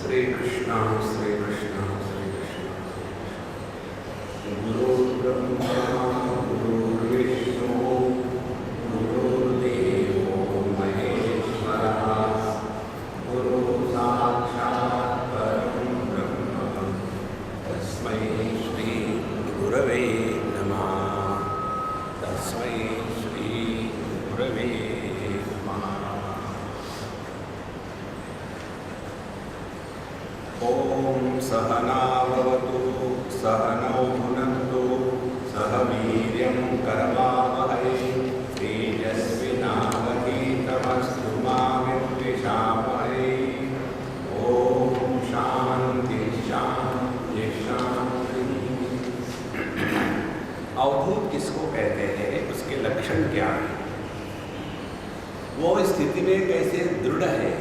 श्री कृष्ण श्री कृष्ण श्री कृष्ण। गुरुर्ब्रह्मा गुरुर्विष्णु गुरुर्देवो महेश्वरः गुरुः साक्षात् परं ब्रह्म तस्मै श्री गुरवे नमः। तस्मै श्री गुरवे ओम सहना भवतु सहनौ भुनक्तु सह वीर्यं करवावहै तेजस्विनावधीतमस्तु मा विद्विषावहै। ओम शांति शांति शांति। अवधूत किसको कहते हैं, उसके लक्षण क्या है, वो स्थिति में कैसे दृढ़ है,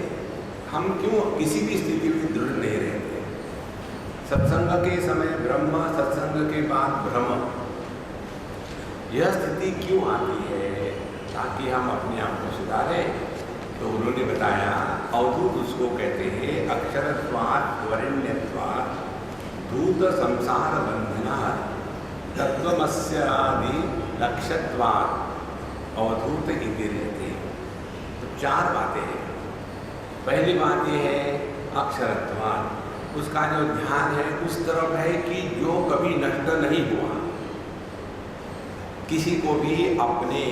हम क्यों किसी भी स्थिति में दृढ़ नहीं रहते। सत्संग के समय ब्रह्म, सत्संग के बाद भ्रम, यह स्थिति क्यों आती है, ताकि हम अपने आप को सुधारें। तो उन्होंने बताया अवधूत उसको कहते हैं अक्षरत्वात् वरेण्यत्वात् धूत संसार बंधनात् तत्वमस्य आदि लक्ष्यत्वात् अवधूत इति रहते। तो चार बातें हैं। पहली बात यह है अक्षरत्वात्, उसका जो ध्यान है उस तरफ है कि जो कभी नष्ट नहीं हुआ, किसी को भी अपने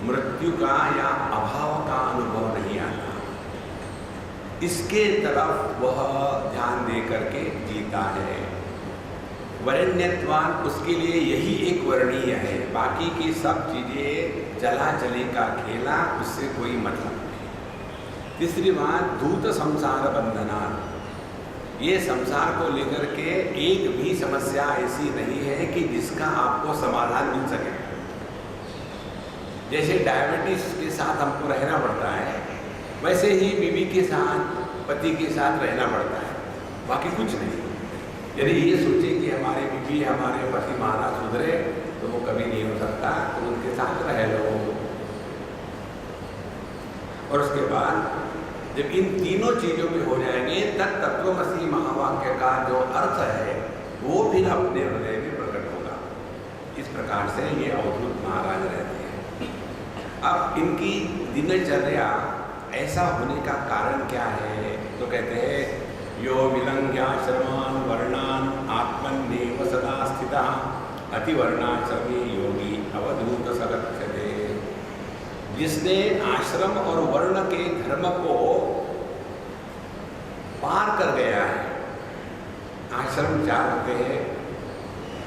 मृत्यु का या अभाव का अनुभव नहीं आता, इसके तरफ वह ध्यान दे करके जीता है। वरेण्यत्वात्, उसके लिए यही एक वर्णीय है, बाकी की सब चीजें चला चले का खेला, उससे कोई मतलब नहीं। तीसरी बात धूत संसार बंधना, ये संसार को लेकर के एक भी समस्या ऐसी नहीं है कि जिसका आपको समाधान मिल सके। जैसे डायबिटीज के साथ हमको रहना पड़ता है, वैसे ही बीवी के साथ, पति के साथ रहना पड़ता है, बाकी कुछ नहीं। यदि ये सोचे कि हमारे बीवी हमारे पति महाराज सुधरे, तो वो कभी नहीं हो सकता, तो उनके साथ रह लो। और उसके बाद जब इन तीनों चीजों में हो जाएंगे, तब तत्वमसि महावाक्य का जो अर्थ है वो फिर अपने हृदय में प्रकट होगा। इस प्रकार से ये अवधूत महाराज रहते हैं। अब इनकी दिनचर्या ऐसा होने का कारण क्या है, तो कहते हैं यो विलंघ्याश्रमान वर्णान आत्मन्नेव सदा स्थितः अतिवर्णाश्रमी योगी अवधूत सगच्छते। जिसने आश्रम और वर्ण के धर्म को पार कर गया है। आश्रम चार होते हैं,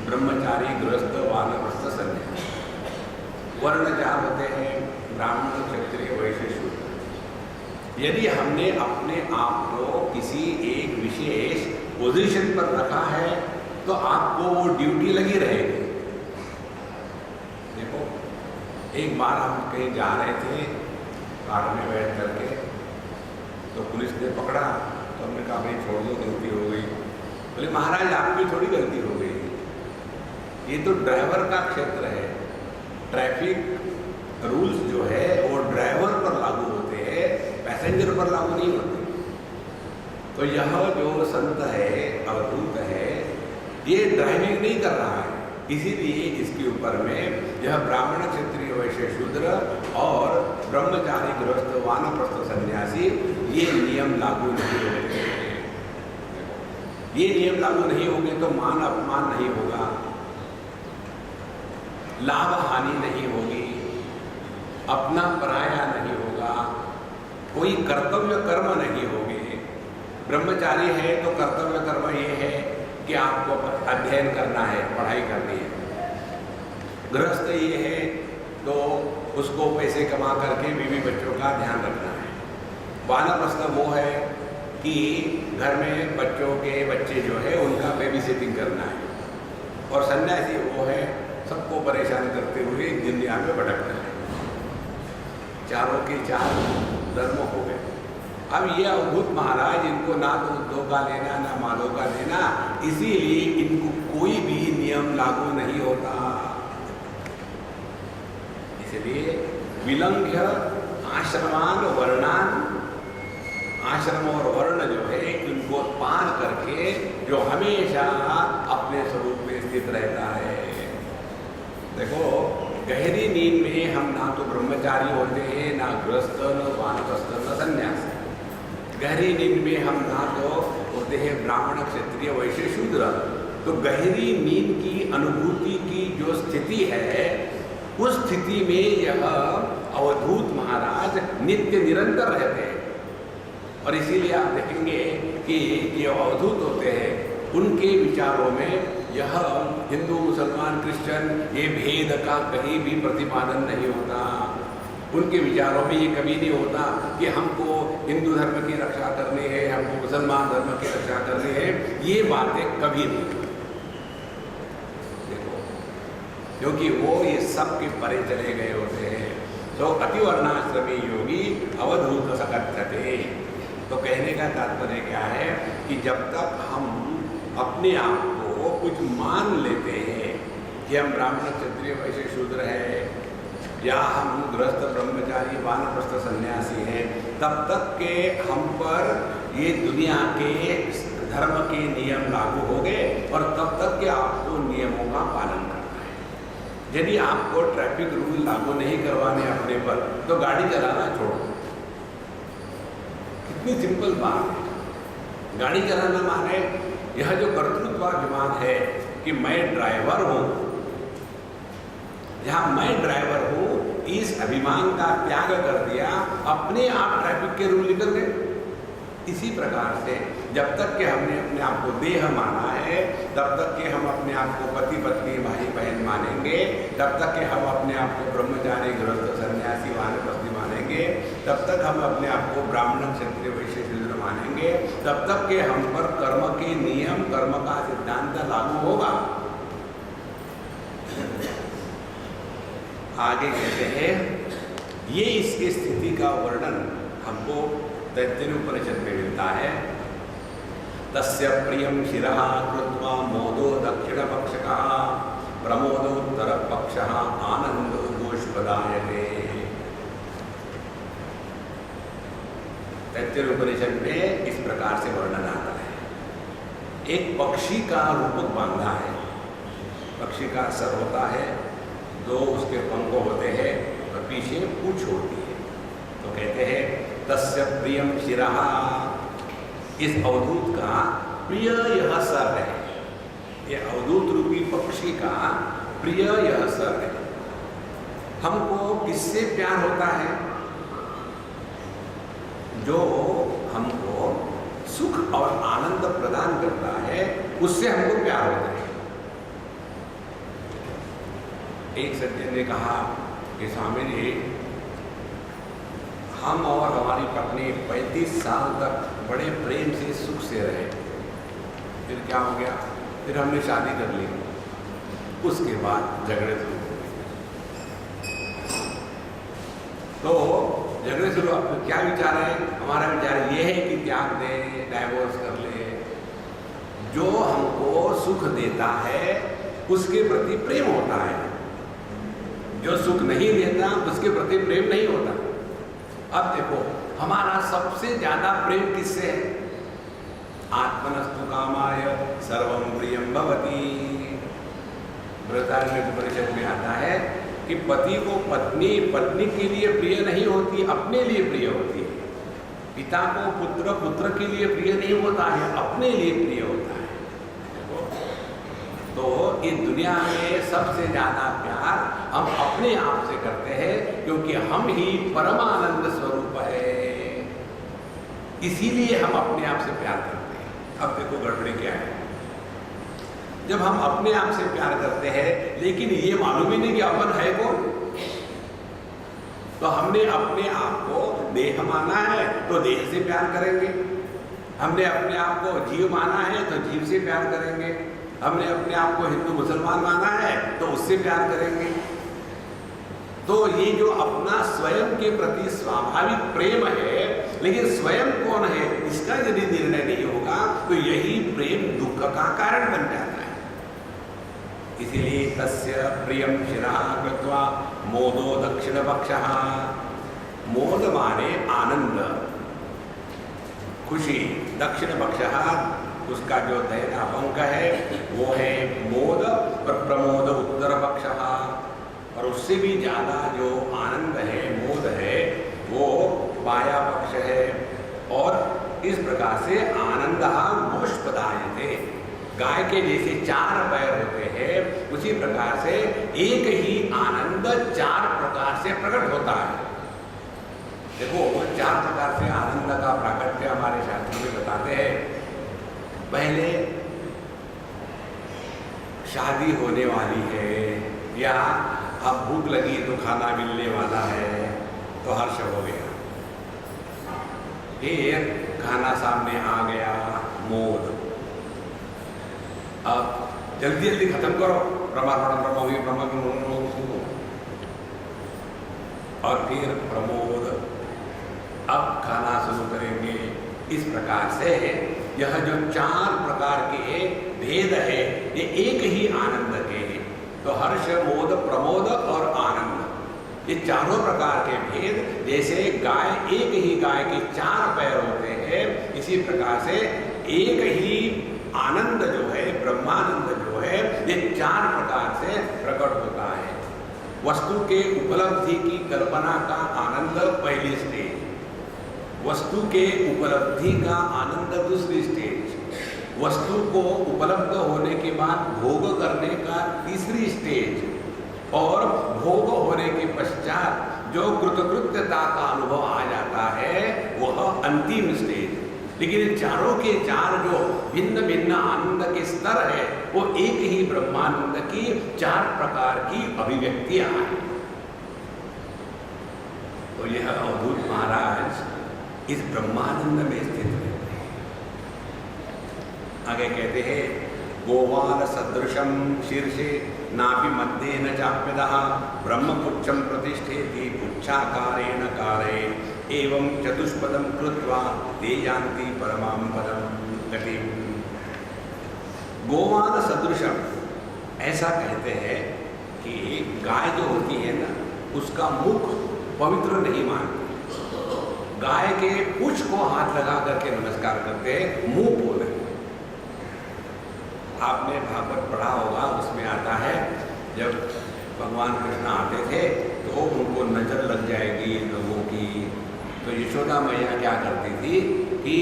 ब्रह्मचारी, गृहस्थ, वानप्रस्थ, सन्यासी। वर्ण चार होते हैं, ब्राह्मण, क्षत्रिय, वैश्य, शूद्र। यदि हमने अपने आप को किसी एक विशेष पोजीशन पर रखा है, तो आपको वो ड्यूटी लगी रहेगी। देखो, एक बार हम कहीं जा रहे थे, कार में बैठ करके, तो पुलिस ने पकड़ा, तो हमने कहा भाई छोड़ दो, गलती हो गई। बोले महाराज आपकी थोड़ी गलती हो गई, ये तो ड्राइवर का क्षेत्र है। ट्रैफिक रूल्स जो है वो ड्राइवर पर लागू होते हैं, पैसेंजर पर लागू नहीं होते। तो यह जो संत है, अवधूत है, ये ड्राइविंग नहीं कर रहा है, इसीलिए इसके ऊपर में यह ब्राह्मण, क्षत्रिय, वैश्य, शूद्र और ब्रह्मचारी, गृहस्थ, वानप्रस्थ, सन्यासी, ये नियम लागू नहीं होंगे। ये नियम लागू नहीं होंगे तो मान अपमान नहीं होगा, लाभ हानि नहीं होगी, अपना पराया नहीं होगा, कोई कर्तव्य कर्म नहीं होंगे। ब्रह्मचारी है तो कर्तव्य कर्म ये है कि आपको अध्ययन करना है, पढ़ाई करनी है। गृहस्थ ये है तो उसको पैसे कमा करके बीवी बच्चों का ध्यान रखना है। वानप्रस्थ वो है कि घर में बच्चों के बच्चे जो है उनका बेबी सिटिंग करना है। और सन्यासी वो है सबको परेशान करते हुए दुनिया में भटकना है। चारों के चार धर्म हो गए। अब ये अवधूत महाराज, इनको ना तो दो का लेना ना मालों का लेना, इसीलिए इनको कोई भी नियम लागू नहीं होता। इसलिए विलंघ्य आश्रमान वर्णान आश्रम और वर्ण जो है इनको पार करके जो हमेशा अपने स्वरूप में स्थित रहता है। देखो, गहरी नींद में हम ना तो ब्रह्मचारी होते हैं, ना गृहस्थ, न वानप्रस्थ, न संन्यासी। गहरी नींद में हम ना तो होते हैं ब्राह्मण, क्षत्रिय, वैश्य, शूद्र। तो गहरी नींद की अनुभूति की जो स्थिति है, उस स्थिति में यह अवधूत महाराज नित्य निरंतर रहते हैं। और इसीलिए आप देखेंगे कि ये अवधूत होते हैं, उनके विचारों में यह हिंदू, मुसलमान, क्रिश्चियन ये भेद का कहीं भी प्रतिपादन नहीं होता। उनके विचारों में ये कभी नहीं होता कि हमको हिंदू धर्म की रक्षा करनी है, हमको मुसलमान धर्म की रक्षा करनी है, ये बातें कभी नहीं। क्योंकि वो ये सब के परे चले गए होते हैं। तो अतिवर्णाश्रमी योगी अवधूत सकथ्यते। तो कहने का तात्पर्य क्या है कि जब तक हम अपने आप को कुछ मान लेते हैं कि हम ब्राह्मण, क्षत्रिय, वैश्य, शूद्र हैं, या हम गृहस्थ, ब्रह्मचारी, वानप्रस्थ, सन्यासी हैं, तब तक के हम पर ये दुनिया के धर्म के नियम लागू हो गए और तब तक के आपको नियमों का पालन करना है। यदि आपको ट्रैफिक रूल लागू नहीं करवाने अपने पर, तो गाड़ी चलाना छोड़ो। कितनी सिंपल बात है। गाड़ी चलाना माने यह जो कर्तृत्वाभिमान है कि मैं ड्राइवर हूं, जहां मैं ड्राइवर हूं, इस अभिमान का त्याग कर दिया, अपने आप ट्रैफिक के रूल निकल गए। इसी प्रकार से जब तक कि हमने अपने आप को देह माना है, तब तक कि हम अपने आप को पति, पत्नी, भाई, बहन मानेंगे, तब तक कि हम अपने आप को ब्रह्मचारी, गृहस्थ, सन्यासी, वानप्रस्थी मानेंगे, तब तक हम अपने आप को ब्राह्मण, क्षत्रिय, वैश्य, शूद्र मानेंगे, तब तक कि हम पर कर्म के नियम, कर्म का सिद्धांत लागू होगा। आगे कहते हैं, ये इसकी स्थिति का वर्णन हमको तैत्तिरीयोपनिषद में मिलता है। तस्य प्रियं शिरः कृत्वा मोदो दक्षिणपक्षकः प्रमोदोत्तरपक्षः आनंदो गोष्पदायते। तैत्तिरीयोपनिषद में इस प्रकार से वर्णन आता है। एक पक्षी का रूपक बांधा है। पक्षी का सर होता है, दो उसके पंख होते हैं और पीछे पूंछ होती है। तो कहते हैं तस्य प्रियं शिरः, इस अवधूत का प्रिय यह सर है। यह अवधूत रूपी पक्षी का प्रिय यह सर है। हमको किससे प्यार होता है? जो हमको सुख और आनंद प्रदान करता है, उससे हमको प्यार होता है। एक सज्जन ने कहा कि स्वामी जी, हम और हमारी पत्नी 35 साल तक बड़े प्रेम से, सुख से रहे। फिर क्या हो गया? फिर हमने शादी कर ली। उसके बाद झगड़े शुरू हो गए। तो झगड़े शुरू, आपको क्या विचार है? हमारा विचार ये है कि त्याग दे, डाइवोर्स कर ले। जो हमको सुख देता है उसके प्रति प्रेम होता है, जो सुख नहीं देता उसके प्रति प्रेम नहीं होता। अब देखो, हमारा सबसे ज्यादा प्रेम किससे है? आत्मनस्तु कामाय सर्वं प्रियं भवति। बृहदारण्यकोपनिषद में आता है कि पति को पत्नी, पत्नी के लिए प्रिय नहीं होती, अपने लिए प्रिय होती है। पिता को पुत्र, पुत्र के लिए प्रिय नहीं होता है, अपने लिए प्रिय होता है। तो इस दुनिया में सबसे ज्यादा प्यार हम अपने आप से करते हैं, क्योंकि हम ही परमानंद स्वरूप है। इसीलिए हम अपने आप से प्यार करते हैं। अब देखो गड़बड़ी क्या है। जब हम अपने आप से प्यार करते हैं, लेकिन ये मालूम ही नहीं कि अपन है कौन, तो हमने अपने आप को देह माना है तो देह से प्यार करेंगे। हमने अपने आप को जीव माना है तो जीव से प्यार करेंगे। हमने अपने आप को हिंदू, मुसलमान माना है तो उससे प्यार करेंगे। तो ये जो अपना स्वयं के प्रति स्वाभाविक प्रेम है, लेकिन स्वयं कौन है इसका यदि निर्णय नहीं होगा तो यही प्रेम दुख का कारण बन जाता है। इसीलिए तस्य प्रियं शिरः कृत्वा मोदो दक्षिणपक्षः। मोद माने आनंद। खुशी। दक्षिण पक्षः, उसका जो दाहिना पंख है वो है मोद, और प्रमोद उत्तर पक्षः। और उससे भी ज़्यादा जो आनंद है, मोद है, वो बाया पक्ष है। और इस प्रकार से आनंदः गोष्पदायते। गाय के जैसे 4 पैर होते हैं, उसी प्रकार से एक ही आनंद 4 प्रकार से प्रकट होता है। देखो, 4 प्रकार से आनंद का प्राकट्य हमारे शास्त्रों में बताते हैं। पहले शादी होने वाली है, या अब भूख लगी तो खाना मिलने वाला है, तो हर्ष हो गया। फिर खाना सामने आ गया, मोद। अब जल्दी जल्दी खत्म करो, और फिर प्रमोद, अब खाना शुरू करेंगे। इस प्रकार से यह जो 4 प्रकार के भेद है, ये एक ही आनंद के हैं। तो हर्ष, मोद, प्रमोद और आनंद, ये चारों प्रकार के भेद, जैसे गाय, एक ही गाय के 4 पैर होते हैं, इसी प्रकार से एक ही आनंद जो है, ब्रह्मानंद जो है, ये 4 प्रकार से प्रकट होता है। वस्तु के उपलब्धि की कल्पना का आनंद पहली स्टेज, वस्तु के उपलब्धि का आनंद दूसरी स्टेज, वस्तु को उपलब्ध होने के बाद भोग करने का तीसरी स्टेज, और भोग होने के पश्चात जो कृतकृत्यता का अनुभव आ जाता है, वह अंतिम स्टेज। लेकिन चारों के 4 जो भिन्न भिन्न आनंद के स्तर है, वो एक ही ब्रह्मानंद की 4 प्रकार की अभिव्यक्तियां हैं। तो यह अवधूत महाराज इस ब्रह्मानंद में स्थित रहते हैं। आगे कहते हैं, गोवाल सदृशम शीर्षे नापि मध्ये न चाप्यदः ब्रह्मपुच्छं प्रतिष्ठेति पुच्छाकारेण कारे एवं चतुष्पदं कृत्वा ते यान्ति परमां पदं गतिम्। गोवाल सदृशम, ऐसा कहते हैं कि गाय जो होती है ना, उसका मुख पवित्र नहीं मानते। गाय के पूंछ को हाथ लगा करके नमस्कार करते हैं, मुंह बोले। आपने भागवत पढ़ा होगा, उसमें आता है जब भगवान कृष्ण आते थे तो उनको नजर लग जाएगी लोगों की, तो यशोदा मैया क्या करती थी कि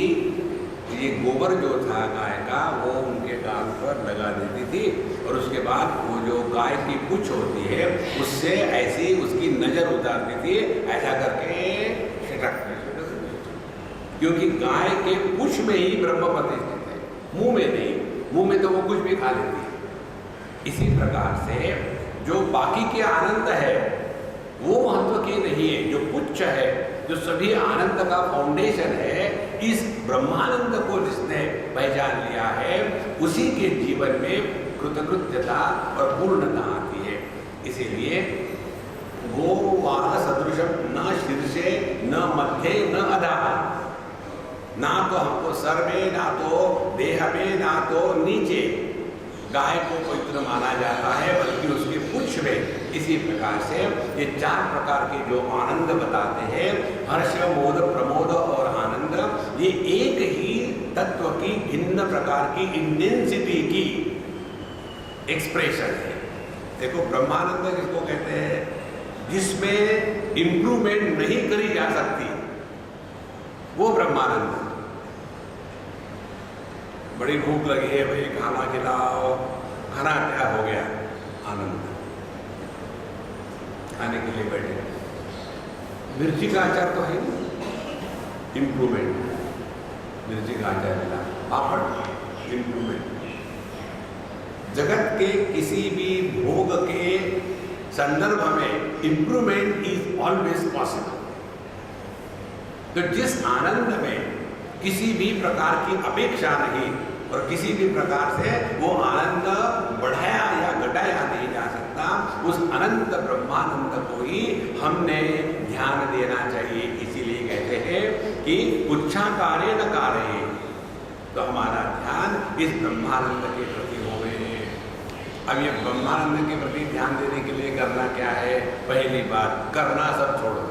ये गोबर जो था गाय का, वो उनके गाल पर लगा देती थी, और उसके बाद वो जो गाय की पूंछ होती है, उससे ऐसी उसकी नजर उतारती थी, ऐसा करके छिटक, क्योंकि गाय के पूंछ में ही ब्रह्म प्रतिष्ठित है, मुंह में नहीं। मुंह में तो वो कुछ भी खा लेती है। इसी प्रकार से जो बाकी के आनंद है वो महत्व के नहीं है। जो पुच्छ है, जो सभी आनंद का फाउंडेशन है, इस ब्रह्मानंद को जिसने पहचान लिया है, उसी के जीवन में कृतकृत्यता और पूर्णता आती है। इसीलिए गोवाल सदृशम न शीर्षे न मध्य न अधः, ना तो हमको सर में, ना तो देह में, ना तो नीचे गाय को पवित्र माना जाता है, बल्कि उसके पुच्छ में। इसी प्रकार से ये 4 प्रकार के जो आनंद बताते हैं, हर्ष, मोद, प्रमोद और आनंद, ये एक ही तत्व की भिन्न प्रकार की इंटेंसिटी की एक्सप्रेशन है। देखो, ब्रह्मानंद जिसको कहते हैं, जिसमें इंप्रूवमेंट नहीं करी जा सकती, वो ब्रह्मानंद। बड़ी भूख लगी है भाई, खाना खिलाओ, खाना तैयार हो गया, आनंद, खाने के लिए बैठे। मिर्ची का अचार तो है इम्प्रूवमेंट, मिर्ची का अचार मिला, पापड़ इम्प्रूवमेंट। जगत के किसी भी भोग के संदर्भ में इम्प्रूवमेंट इज ऑलवेज पॉसिबल। तो जिस आनंद में किसी भी प्रकार की अपेक्षा नहीं और किसी भी प्रकार से वो आनंद बढ़ाया या घटाया नहीं जा सकता, उस अनंत ब्रह्मानंद को ही हमने ध्यान देना चाहिए। इसीलिए कहते हैं कि पुच्छाकारेण कारे, तो हमारा ध्यान इस ब्रह्मानंद के प्रति होवे। अब ये ब्रह्मानंद के प्रति ध्यान देने के लिए करना क्या है? पहली बात, करना सब छोड़ दो।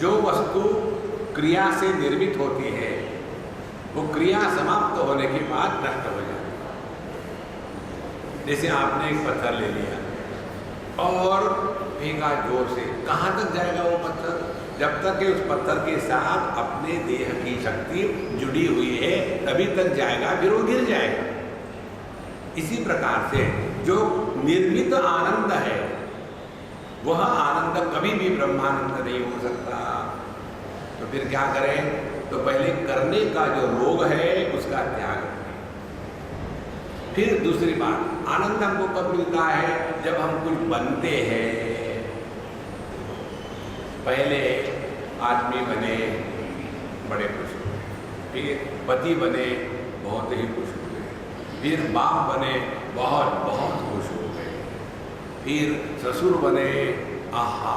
जो वस्तु क्रिया से निर्मित होती है, वो क्रिया समाप्त होने के बाद नष्ट हो जाती है। जैसे आपने एक पत्थर ले लिया और फेंका जोर से, कहाँ तक जाएगा वो पत्थर? जब तक कि उस पत्थर के साथ अपने देह की शक्ति जुड़ी हुई है तभी तक जाएगा, फिर वो गिर जाएगा। इसी प्रकार से जो निर्मित आनंद है वह आनंद कभी भी ब्रह्मानंद नहीं हो सकता। तो फिर क्या करें? तो पहले करने का जो रोग है उसका त्याग करें। फिर दूसरी बात, आनंद हमको कब मिलता है? जब हम कुछ बनते हैं। पहले आदमी बने, बड़े खुश हुए, फिर पति बने, बहुत ही खुश हुए, फिर बाप बने, बहुत बहुत खुश हो गए, फिर ससुर बने, आहा,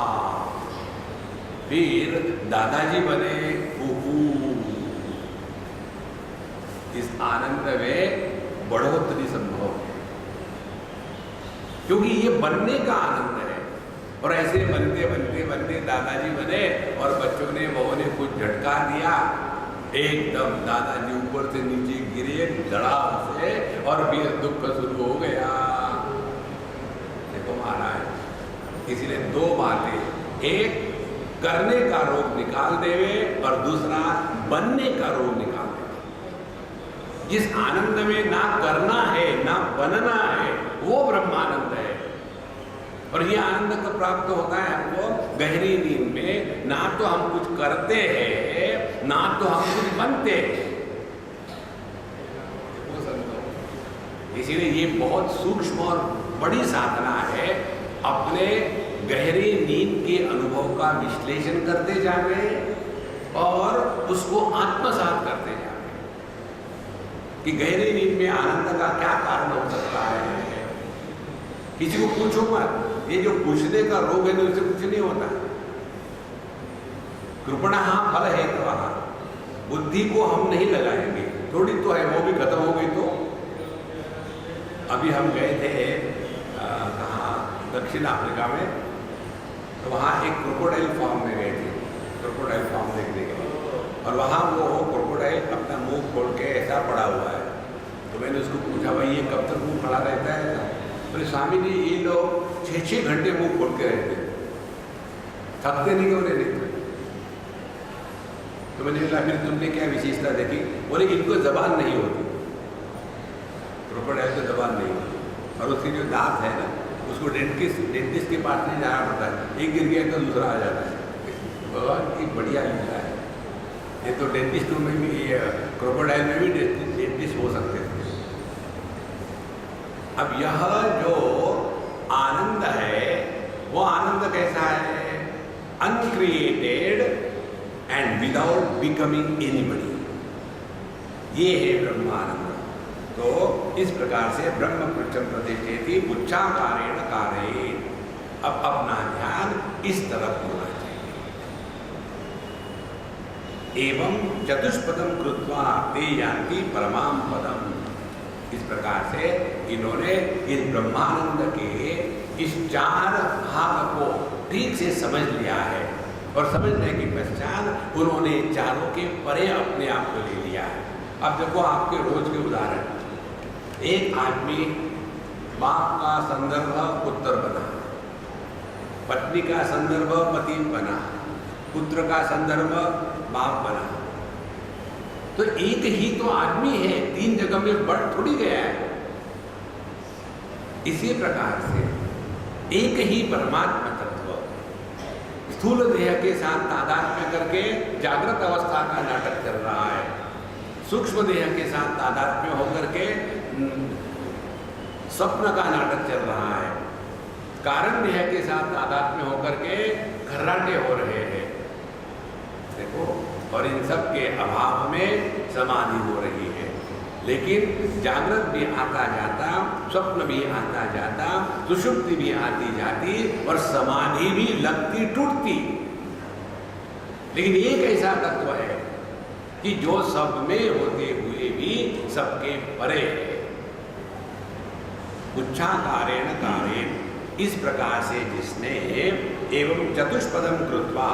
फिर दादाजी बने, फूफू। इस आनंद में बढ़ोतरी संभव है, क्योंकि ये बनने का आनंद है। और ऐसे बनते बनते बनते दादाजी बने और बच्चों ने, बहू ने कुछ झटका दिया, एकदम दादाजी ऊपर से नीचे गिरे धड़ाम से, और फिर दुख शुरू हो गया। देखो महाराज, इसीलिए दो बातें, एक करने का रोग निकाल देवे और दूसरा बनने का रोग निकाल देवे। जिस आनंद में ना करना है ना बनना है वो ब्रह्मानंद है। और ये आनंद कब प्राप्त होता है हमको? गहरी नींद में। ना तो हम कुछ करते हैं ना तो हम कुछ बनते हैं। इसीलिए ये बहुत सूक्ष्म और बड़ी साधना है। अपने गहरी नींद के अनुभव का विश्लेषण करते जावे और उसको आत्मसात करते जावे कि गहरी नींद में आनंद का क्या कारण हो सकता है। किसी को पूछो मत, ये जो पूछने का रोग है उससे कुछ नहीं होता। कृपणः फल हेतवः, बुद्धि को हम नहीं लगाएंगे, थोड़ी तो है, वो भी खत्म हो गई। तो अभी हम गए थे कहाँ, दक्षिण अफ्रीका में, तो वहाँ एक क्रोकोडाइल फार्म में गए थे, क्रोकोडाइल फार्म देखने के लिए। और वहाँ वो क्रोकोडाइल अपना मुंह खोल के ऐसा पड़ा हुआ है। तो मैंने उसको पूछा, भाई ये कब तक मुंह खड़ा रहता है? बोले स्वामी जी, ये लोग 6-6 घंटे मुंह खोल के रहते हैं, थकते नहीं क्यों नहीं? तो मैंने बोला फिर तुमने क्या विशेषता देखी? बोले इनको जबान नहीं होती, क्रोकोडाइल को जबान नहीं होती, और उसकी जो दांत है ना, उसको डेंटिस्ट के पास नहीं जाना पड़ता है, एक गिर गया तो दूसरा आ जाता है। भगवान की बढ़िया लीला है ये। तो डेंटिस्टों में भी, क्रोकोडाइल में भी डेंटिस्ट हो सकते थे। अब यह जो आनंद है वो आनंद कैसा है? Uncreated and without becoming anybody, ये है ब्रह्मानंद। तो इस प्रकार से ब्रह्म पृच्छं प्रतिष्ठेति पुच्छाकारेण कारयेत्। अब अपना ध्यान इस तरफ होना चाहिए। एवं चतुष्पदं कृत्वा ते यान्ति परमां पदम्। इस प्रकार से इन्होंने इस ब्रह्मानंद के इस 4 भाग को ठीक से समझ लिया है, और समझने के पश्चात उन्होंने चारों के परे अपने आप को ले लिया है। अब देखो आपके रोज के उदाहरण, एक आदमी बाप का संदर्भ पुत्र बना, पत्नी का संदर्भ पति बना, पुत्र का संदर्भ बाप बना। तो एक ही तो आदमी है, 3 जगह में बढ़ थोड़ी गया है। इसी प्रकार से एक ही परमात्मा तत्व स्थूल देह के साथ तादात्म्य करके जागृत अवस्था का नाटक चल रहा है, सूक्ष्म देह के साथ तादात्म्य होकर के स्वप्न का नाटक चल रहा है, कारण देह के साथ तादात्म्य होकर के खर्राटे हो रहे हैं। देखो, और इन सब के अभाव में समाधि हो रही है। लेकिन जागृत भी आता जाता, स्वप्न भी आता जाता, सुषुप्ति भी आती जाती, और समाधि भी लगती टूटती। लेकिन एक ऐसा तत्व है कि जो सब में होते हुए भी सबके परे है। उच्छाकारेण कारेण, इस प्रकार से जिसने एवं चतुष्पदं कृत्वा,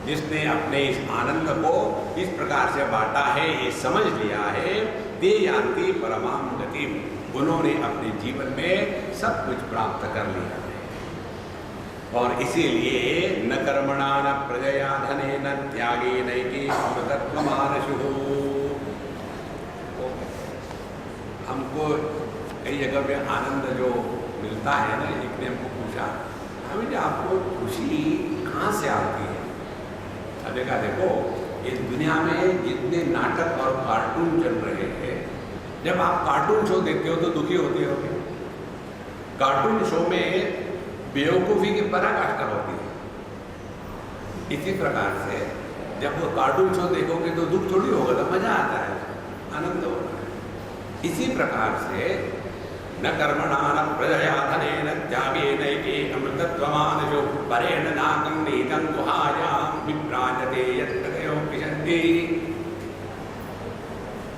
जिसने अपने इस आनंद को इस प्रकार से बांटा है, ये समझ लिया है, ते यान्ति परमां गतिम्, उन्होंने अपने जीवन में सब कुछ प्राप्त कर लिया है। और इसीलिए न कर्मणा न प्रजया धनेन त्यागेनैके अमृतत्वमानशुः। हमको कई जगह पे आनंद जो मिलता है ना, एक ने हमको पूछा, हमें जो आपको खुशी कहाँ से आती है? देखा, देखो इस दुनिया में जितने नाटक और कार्टून चल रहे हैं, जब आप कार्टून शो देखते हो तो दुखी होते हो। कार्टून शो में बेवकूफ़ी की पराकाष्ठा होती है। इसी प्रकार से जब वो कार्टून शो देखोगे तो दुख थोड़ी होगा, तो मजा आता है, आनंद होगा। इसी प्रकार से न कर्मणा न प्रजया धनेन त्यागेनैके अमृतत्वमानशुः परेण नाकं निहितं गुहायां विभ्राजते यत्तयो विशन्ति।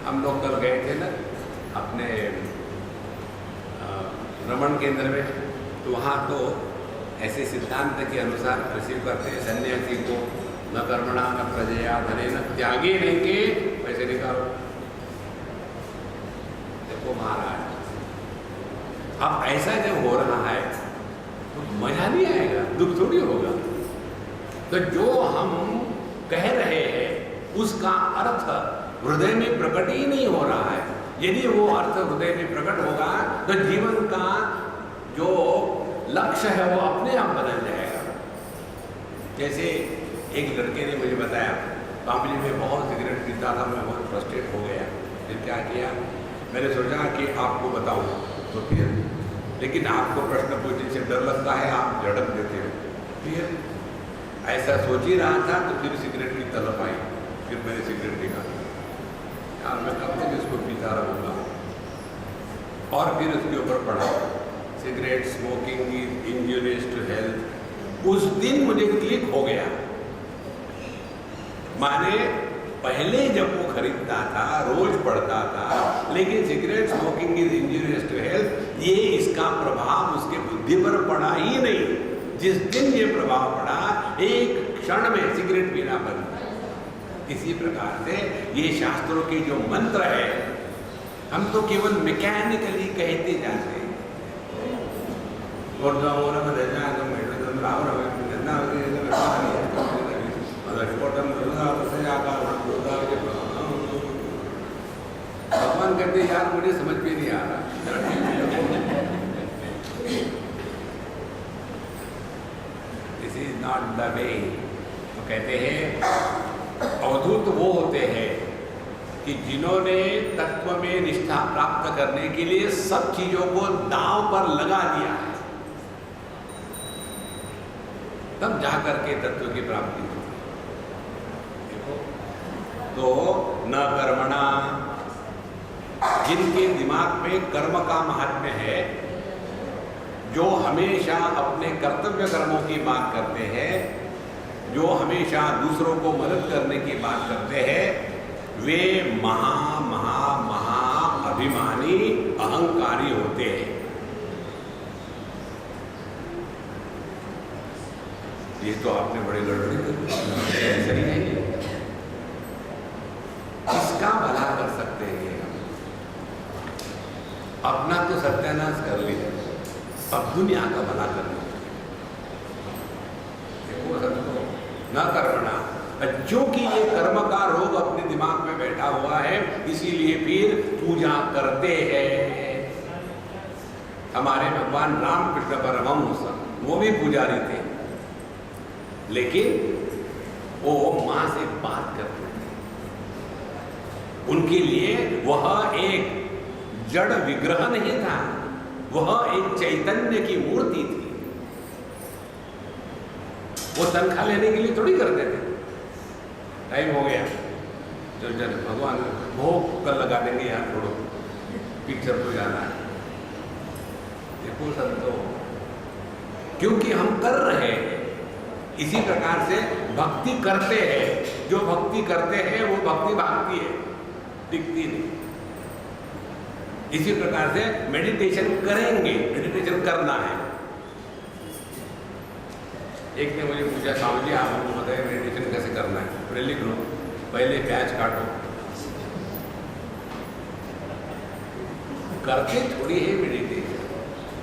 हम लोग कल गए थे ना अपने रमण केंद्र में, तो वहाँ तो ऐसे सिद्धांत के अनुसार रिसीव करते हैं सन्यासी को, न कर्मणा न प्रजया धनेन त्यागेनैके, पैसे निकालो। देखो महाराज, अब ऐसा जब हो रहा है तो मजा नहीं आएगा, दुख थोड़ी होगा। तो जो हम कह रहे हैं उसका अर्थ हृदय में प्रकट ही नहीं हो रहा है। यदि वो अर्थ हृदय में प्रकट होगा तो जीवन का जो लक्ष्य है वो अपने आप बदल जाएगा। जैसे एक लड़के ने मुझे बताया, फैमिली में बहुत सिगरेट पीता था, मैं बहुत फ्रस्ट्रेट हो गया। फिर क्या किया, मैंने सोचा कि आपको बताऊं, तो फिर लेकिन आपको प्रश्न पूछने से डर लगता है, आप झड़प देते हो। फिर ऐसा सोच ही रहा था तो फिर सिगरेट की तलब आई, फिर मैंने सिगरेट निकाला। यार मैं कब तक इसको पीता रहूँगा, और फिर उसके ऊपर पढ़ा cigarette smoking is injurious to health. उस दिन मुझे क्लिक हो गया। माने पहले जब वो खरीदता था, रोज पढ़ता था, लेकिन cigarette smoking is injurious to health, ये इसका प्रभाव उसके बुद्धि पर पड़ा ही नहीं। जिस दिन ये प्रभाव पड़ा, एक क्षण में सिगरेट पीना बंद। इसी प्रकार से ये शास्त्रों के जो मंत्र है, हम तो केवल मैकेनिकली कहते जाते हैं। भगवान कहते यार मुझे समझ में नहीं आ रहा। This is not the way. तो कहते हैं अवधूत वो होते हैं कि जिन्होंने तत्व में निष्ठा प्राप्त करने के लिए सब चीजों को दांव पर लगा दिया है, तब जाकर के तत्व की प्राप्ति होती है। देखो, तो न कर्मणा, जिनके दिमाग में कर्म का महात्म्य है, जो हमेशा अपने कर्तव्य कर्मों की बात करते हैं, जो हमेशा दूसरों को मदद करने की बात करते हैं, वे महा महा महा अभिमानी अहंकारी होते हैं। ये तो आपने बड़े गड़बड़ी कर, सही नहीं है। इसका भला कर सकते हैं हम, अपना तो सत्यानाश कर लिया, अब दुनिया का भला कर लिया। देखो सबको न कर्मणा, क्योंकि ये कर्म का रोग अपने दिमाग में बैठा हुआ है, इसीलिए फिर पूजा करते हैं। हमारे भगवान रामकृष्ण परमहंस वो भी पुजारी थे, लेकिन वो मां से बात करते थे। उनके लिए वह एक जड़ विग्रह नहीं था, वह एक चैतन्य की मूर्ति थी। वो तनख्वाह लेने के लिए थोड़ी करते थे। टाइम हो गया, जो जन भगवान भोग कल लगा देंगे, यार छोड़ो, पिक्चर को जाना है। देखो संतो, क्योंकि हम कर रहे हैं, इसी प्रकार से भक्ति करते हैं। जो भक्ति करते हैं वो भक्ति भागती है, टिकती नहीं। इसी प्रकार से मेडिटेशन करेंगे, मेडिटेशन करना है। एक ने मुझे पूछा, स्वामी जी आप हमको बताइए मेडिटेशन कैसे करना है। फिर लिख लो, पहले प्याज काटो। करते थोड़ी है मेडिटेशन,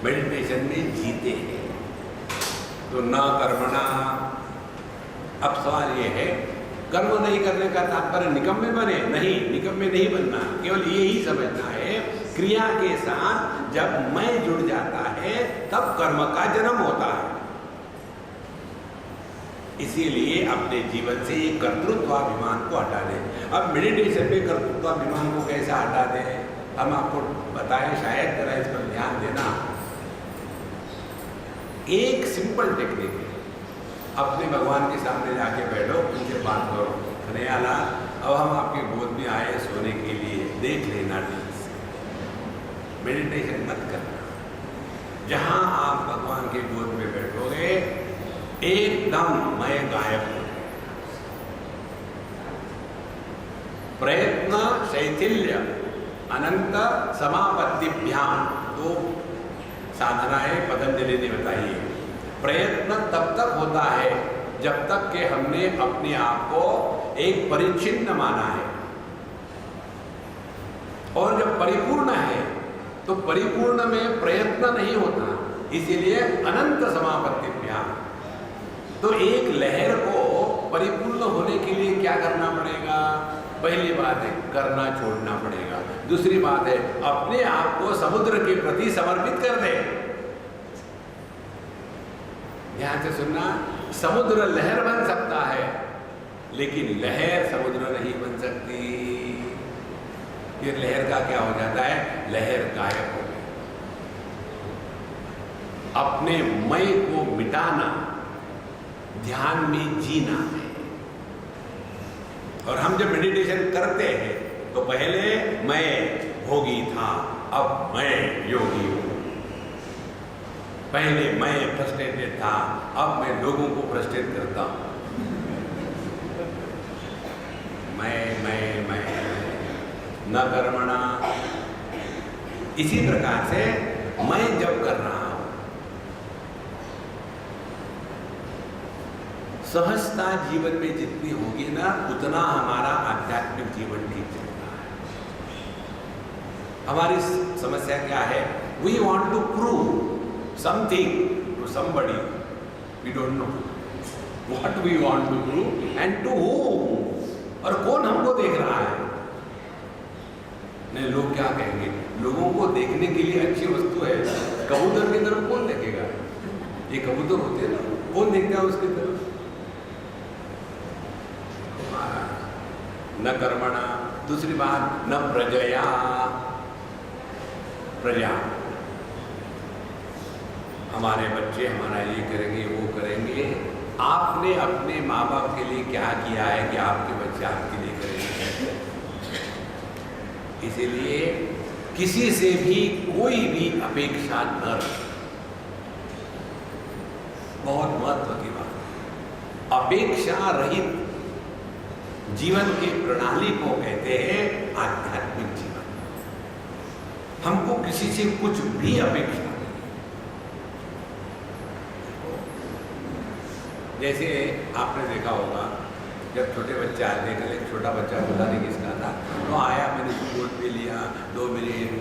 मेडिटेशन में जीते हैं। तो न कर्मणा, अब सवाल ये है कर्म नहीं करने का तात्पर्य निकम्मे बने? नहीं, निकम्मे नहीं बनना, केवल यही समझना है क्रिया के साथ जब मैं जुड़ जाता है तब कर्म का जन्म होता है। इसीलिए अपने जीवन से ये कर्तृत्वाभिमान को हटा दें। अब मेडिटेशन में कर्तृत्वाभिमान को कैसे हटा दें, हम आपको बताएं, शायद जरा इस पर ध्यान देना। एक सिंपल टेक्निक है, अपने भगवान के सामने जाके बैठो, उनसे बात करो, कन्हैयालाल अब हम आपके गोद में आए सोने के लिए, देख लेना ठीक से, मेडिटेशन मत करना। जहां आप भगवान के गोद में बैठोगे एकदम मैं गायब हो जाए। प्रयत्न शैथिल्य अनंत समापत्तिभ्याम, दो साधनाएं पतंजलि ने बताई है। प्रयत्न तब तक होता है जब तक कि हमने अपने आप को एक परिच्छिन्न माना है, और जब परिपूर्ण है तो परिपूर्ण में प्रयत्न नहीं होता, इसीलिए अनंत समापत्तिभ्याम। तो एक लहर को परिपूर्ण होने के लिए क्या करना पड़ेगा? पहली बात है करना छोड़ना पड़ेगा। दूसरी बात है अपने आप को समुद्र के प्रति समर्पित कर दे। ध्यान से सुनना, समुद्र लहर बन सकता है लेकिन लहर समुद्र नहीं बन सकती। फिर लहर का क्या हो जाता है? लहर गायब हो गई। अपने मैं को मिटाना ध्यान में जीना है। और हम जब मेडिटेशन करते हैं तो पहले मैं भोगी था, अब मैं योगी हूं। पहले मैं फ्रस्ट्रेटेड था, अब मैं लोगों को फ्रस्ट्रेट करता हूं। मैं न कर्मणा। इसी प्रकार से मैं जब कर रहा हूं, सहजता जीवन में जितनी होगी ना, उतना हमारा आध्यात्मिक जीवन ठीक चलता है। हमारी समस्या क्या है? We want to prove something to somebody. We don't know what we want to do and to whom. और कौन हमको देख रहा है? नहीं, लोग क्या कहेंगे? लोगों को देखने के लिए अच्छी वस्तु है, कबूतर की तरफ कौन देखेगा? ये कबूतर होते हैं ना, कौन देखता है उसकी तरफ? न कर्मणा। दूसरी बात न प्रजया। प्रजा, हमारे बच्चे हमारा ये करेंगे वो करेंगे। आपने अपने माँ बाप के लिए क्या किया है कि आपके बच्चे आपके लिए करेंगे? इसीलिए किसी से भी कोई भी अपेक्षा न रखें। बहुत महत्व की बात। अपेक्षा रहित जीवन की प्रणाली को कहते हैं आध्यात्मिक जीवन। हमको किसी से कुछ भी अपेक्षा, जैसे आपने देखा होगा जब छोटे बच्चे आते हैं, कल एक छोटा बच्चा पता नहीं किसका था, तो आया, मैंने उसको गोद पे लिया, 2 मिनट,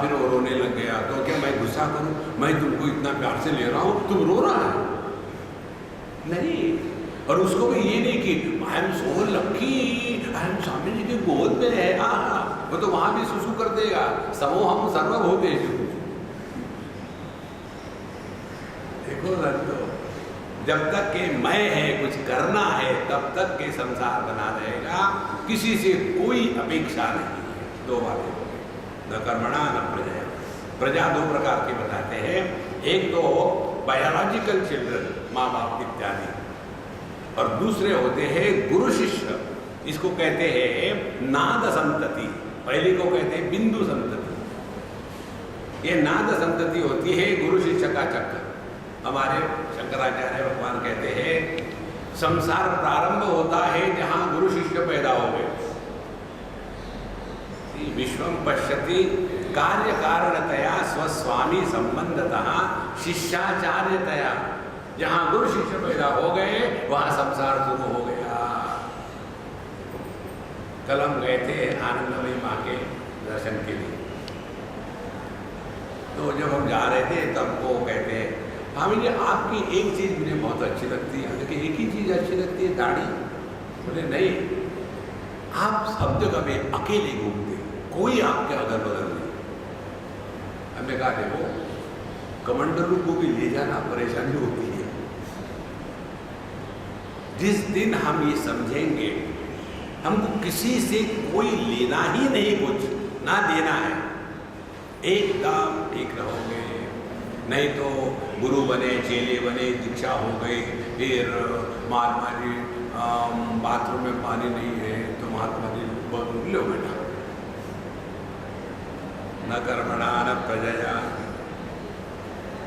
फिर वो रोने लग गया। तो क्या मैं गुस्सा करूं? मैं तुमको इतना प्यार से ले रहा हूं, तुम रो रहा है? नहीं। और उसको भी ये नहीं कि I am so lucky, I am Swami ji के गोद में है, वो तो वहां भी सुसु कर देगा। समोहम सर्वभूतेषु। देखो तो जब तक के मैं है, कुछ करना है, तब तक के संसार बना रहेगा। किसी से कोई अपेक्षा नहीं है। दो बातें हो गई, न कर्मणा न प्रजा। प्रजा दो प्रकार की बताते हैं। एक तो बायोलॉजिकल चिल्ड्रन, माँ बाप इत्यादि, और दूसरे होते हैं गुरु शिष्य। इसको कहते हैं नाद संतति, पहले को कहते हैं बिंदु संतति। ये नाद संतति होती है गुरु शिष्य का चक्कर। हमारे शंकराचार्य भगवान कहते हैं संसार प्रारंभ होता है जहां गुरु शिष्य पैदा हो गए। विश्वम पश्यति कार्य कारणतया स्वस्वामी संबंधतः शिष्याचार्यतया। जहां गुरु शिष्य पैदा हो गए वहां संसार शुरू हो गया। कल हम गए थे आनंदमयी माँ के दर्शन के लिए, तो जब हम जा रहे थे तब वो कहते हैं, स्वामी जी आपकी एक चीज़ मुझे बहुत अच्छी लगती है। हमने कहा एक ही चीज़ अच्छी लगती है, दाढ़ी? बोले नहीं, आप सब जगह में अकेले घूमते, कोई आपके अगल बगल नहीं। हमने कहा देखो, कमंडलों को भी ले जाना परेशानी होती है। जिस दिन हम ये समझेंगे हमको किसी से कोई लेना ही नहीं, कुछ ना देना है, एकदम ठीक रहोगे। नहीं तो गुरु बने, चेले बने, दीक्षा हो गई, फिर महात्मा जी बाथरूम में पानी नहीं है तो महात्मा जी लो बेटा, न कर्मणा न प्रजया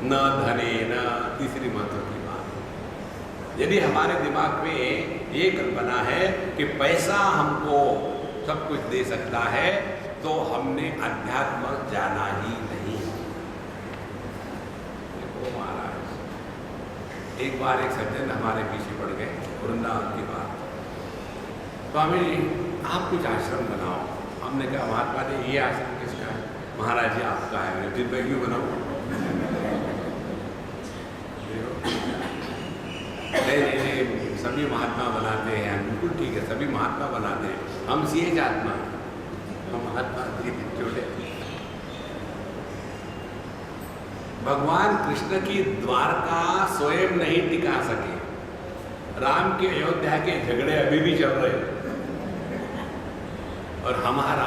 न धने न। तीसरी महत्व की बात, यदि हमारे दिमाग में ये कल्पना है कि पैसा हमको सब कुछ दे सकता है तो हमने अध्यात्म जाना ही नहीं। देखो महाराज, एक बार एक सज्जन हमारे पीछे पड़ गए, वृंदावन की बात, स्वामी जी आप कुछ आश्रम बनाओ। हमने कहा महात्मा जी ये आश्रम किसका है? महाराज जी आपका है। फिर मैं क्यों बनाऊँ? नहीं, सभी महात्मा बनाते हैं। बिल्कुल ठीक है, सभी महात्मा बनाते हैं, हम सीएज आत्मा, हम महात्मा छोटे। भगवान कृष्ण की द्वारका स्वयं नहीं टिका सके, राम के अयोध्या के झगड़े अभी भी चल रहे हैं, और हमारा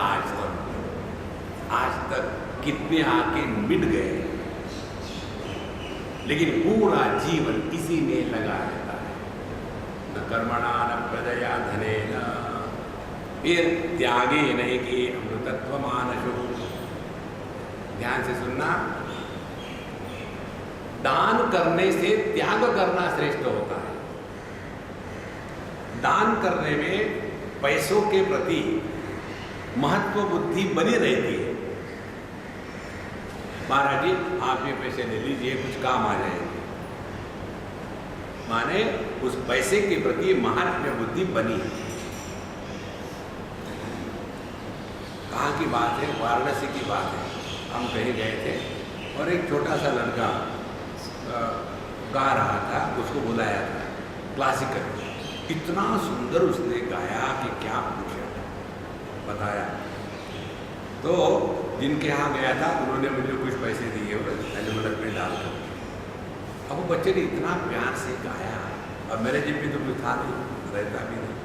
आज तक कितने आके मिट गए, लेकिन पूरा जीवन इसी में लगा रहता है। न कर्मणा न प्रजया धने न, फिर त्यागे नहीं कि अमृतत्व मानसो। ध्यान से सुनना, दान करने से त्याग करना श्रेष्ठ होता है। दान करने में पैसों के प्रति महत्व बुद्धि बनी रहती है। महाराज जी आप ये पैसे ले लीजिए, कुछ काम आ जाएंगे, माने उस पैसे के प्रति महात्म्य बुद्धि बनी है। कहाँ की बात है? वाराणसी की बात है। हम कहीं गए थे और एक छोटा सा लड़का गा रहा था, उसको बुलाया था, क्लासिकल। इतना सुंदर उसने गाया कि क्या पूछे, बताया। तो जिनके यहाँ गया था उन्होंने मुझे कुछ पैसे दिए और एलमलक में डालकर। अब वो बच्चे ने इतना प्यार से गाया, अब मेरे जेब में तो कुछ था नहीं, रहता भी नहीं,